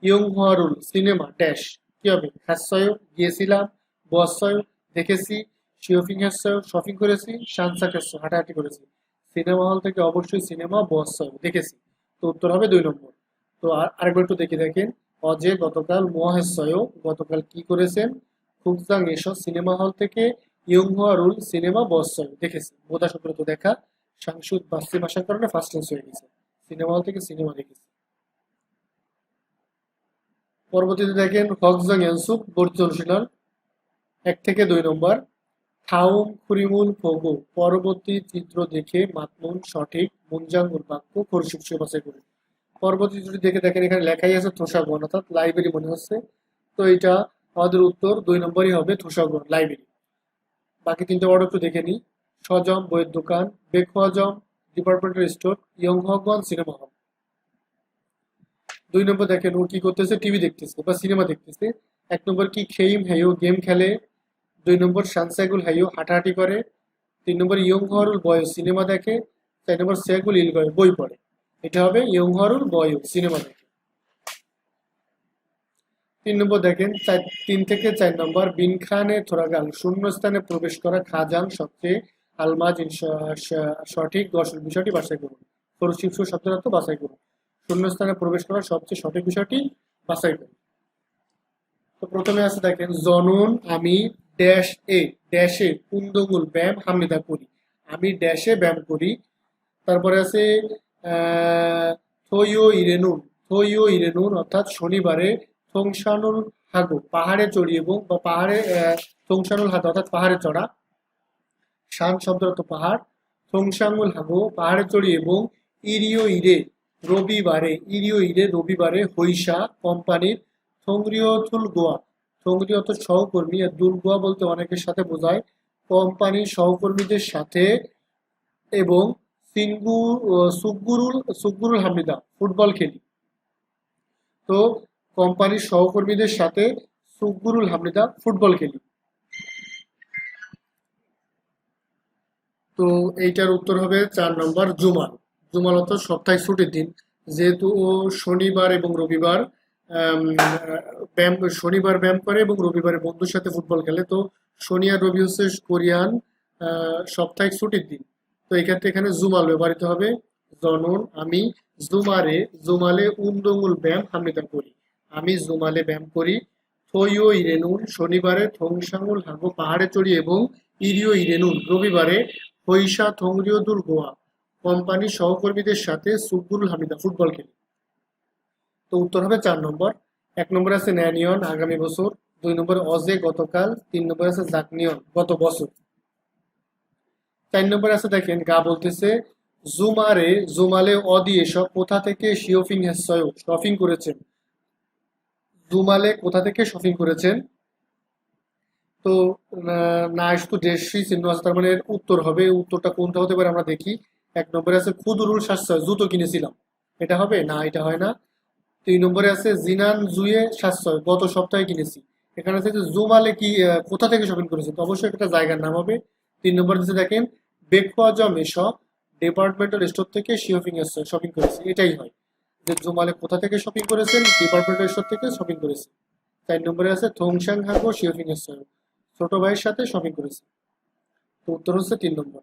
ইয়ংহরুল সিনেমা ড্যাশ কি হবে হ্যাসয় গিয়েছিলাম, বসয় দেখেছি, শিওফিং হ্যাসয় শপিং করেছি, সানসাক হ্যাসয় হাঁটাহাঁটি করেছি। সিনেমা হল থেকে অবশ্যই সিনেমা বসয় দেখেছি, তো উত্তর হবে 2 নম্বর। তো আরেকবার একটু দেখে দেখেন অজে গতকাল মহাশয় গতকাল কি করেছেন, কুকজাং এসো সিনেমা হল থেকে ইয়ংহরুল সিনেমা বসয় দেখেছি, বোধা সূত্র তো দেখা সাংসুদ বাস্তি ভাষার কারণে ফার্স্ট টেন্স হয়ে গেছে, সিনেমা হল থেকে সিনেমা দেখেছি। পরবর্তীতে দেখেন হকজং এনসুক বর্জ্য অনুশীলন 1 থেকে 2 নম্বর। থাউম খুরিমুল ফোগো, পরবর্তী চিত্র দেখে মাতমুন সঠিক মুনজাঙ্গুর বাক্য খরশিপসে বাছাই করুন। পরবর্তী চিত্রটি দেখে দেখেন এখানে লেখাই আছে থোসাগণ, অর্থাৎ লাইব্রেরি মনে হচ্ছে। তো এটা আমাদের উত্তর 2 নম্বরই হবে, থোসাগণ লাইব্রেরি। বাকি 3টে ওয়ার্ড একটু দেখে নিই। সজম বইয়ের দোকান, বেখোয়াজম ডিপার্টমেন্টাল স্টোর, ইয়ংহগন সিনেমা হল। 2 নম্বর দেখেন ও কি করতেছে, টিভি দেখতেছে বা সিনেমা দেখতেছে। 1 নম্বর কি খেইম হাইও গেম খেলে। 2 নম্বর শানসাইগুল হাইও হাঁটাহাঁটি করে। 3 নম্বর ইয়ংহরুল বয় সিনেমা দেখে। 4 নম্বর সেগুল ইলগয় বই পড়ে। এটা হবে ইয়ংহরুল বয় সিনেমা দেখে। 3 নম্বর দেখেন 3 থেকে 4 নম্বর বিনখানে থোরাগাল, শূন্যস্থানে প্রবেশ করা খাজান সবচেয়ে আলমাজ সঠিক দর্শন বিষয়টি বাছাই করুন। শীর্ষ শব্দের অর্থ বাছাই করুন। শূন্যস্থানে প্রবেশ করার সবচেয়ে সঠিক বিষয়টি বাছাই করুন। তো প্রথমে আছে দেখেন জনন আমি ড্যাশে কুন্দগুল ব্যায়াম হামিদা করি। আমি ড্যাশে ব্যায়াম করি। তারপরে আছে থইও ইরেনুন অর্থাৎ শনিবারে থংসানুল হাগো পাহাড়ে চড়ি এবং বা পাহাড়ে থংসানুল হাগো অর্থাৎ পাহাড়ে চড়া। শান শব্দ অর্থ পাহাড়। থংসাঙ্গুল হাগো পাহাড়ে চড়ি এবং ইরিও ইরে রবিবারে হৈসা কোম্পানির থংরিয়থুল গোয়া, থংরি অর্থ সহকর্মী আর দুল গোয়া বলতে অনেকের সাথে বোঝায়, কোম্পানির সহকর্মীদের সাথে এবং সুকগুরুল হামিদা ফুটবল খেলি। তো কোম্পানির সহকর্মীদের সাথে সুকগুরুল হামিদা ফুটবল খেলি। তো এইটার উত্তর হবে 4 নম্বর জুমাল। জুমাল অর্থ সপ্তাহে ছুটির দিন। যেহেতু ও শনিবার এবং রবিবার শনিবার ব্যায়াম করে এবং রবিবারে বন্ধুর সাথে ফুটবল খেলে। তো শনি আর রবি হচ্ছে কোরিয়ান সাপ্তাহিক ছুটির দিন। তো এক্ষেত্রে এখানে জুমাল ব্যবহৃত হবে। জনন আমি জুমালে উন্দঙ্গুল ব্যায়াম হামিদা করি। আমি জুমালে ব্যায়াম করি। থইও ইরেনুন শনিবারে থংসাঙ্গুল হাগো পাহাড়ে চড়ি এবং ইরিও ইরেনুন রবিবারে হৈসা থংরিওদুল গোয়া কোম্পানির সহকর্মীদের সাথে সুকগুরুল হামিদা ফুটবল খেলি। তো উত্তর হবে 4 নম্বর। 1 নম্বর আছে ন্যানিয়ন আগামী বছর। 2 নম্বর অজে গতকাল। 3 নম্বর আছে জাকনিয়ন গত বছর। 4 নম্বর আছে দেখেন গা বলতেছে জুমালে অদি এসব কোথা থেকে শপিং করেছেন। জুমালে কোথা থেকে শপিং করেছেন। তো না শুধু দেশি চিহ্ন আছে, তার মানে উত্তর হবে। উত্তরটা কোনটা হতে পারে আমরা দেখি। 1 নম্বরে আছে খুদরুল সাশ্রয় জুতো কিনেছিলাম, এটা হবে না, এটা হয় না। 3 নম্বরে আছে জিনান জুয়ে সাশ্রয় গত সপ্তাহে কিনেছি। এখানে আছে যে জুমালে কি কোথা থেকে শপিং করেছে, তো অবশ্যই একটা জায়গার নাম হবে। 3 নম্বর দিচ্ছে দেখেন বেকুয়াজম এসব ডিপার্টমেন্টাল স্টোর থেকে শপিং করেছি, এটাই হয় যে জুমালে কোথা থেকে শপিং করেছেন, ডিপার্টমেন্টাল স্টোর থেকে শপিং করেছে। 4 নম্বরে আছে থংসাং হাগো শিওফিং ছোট ভাইয়ের সাথে শপিং করেছে। তো উত্তর হচ্ছে 3 নম্বর।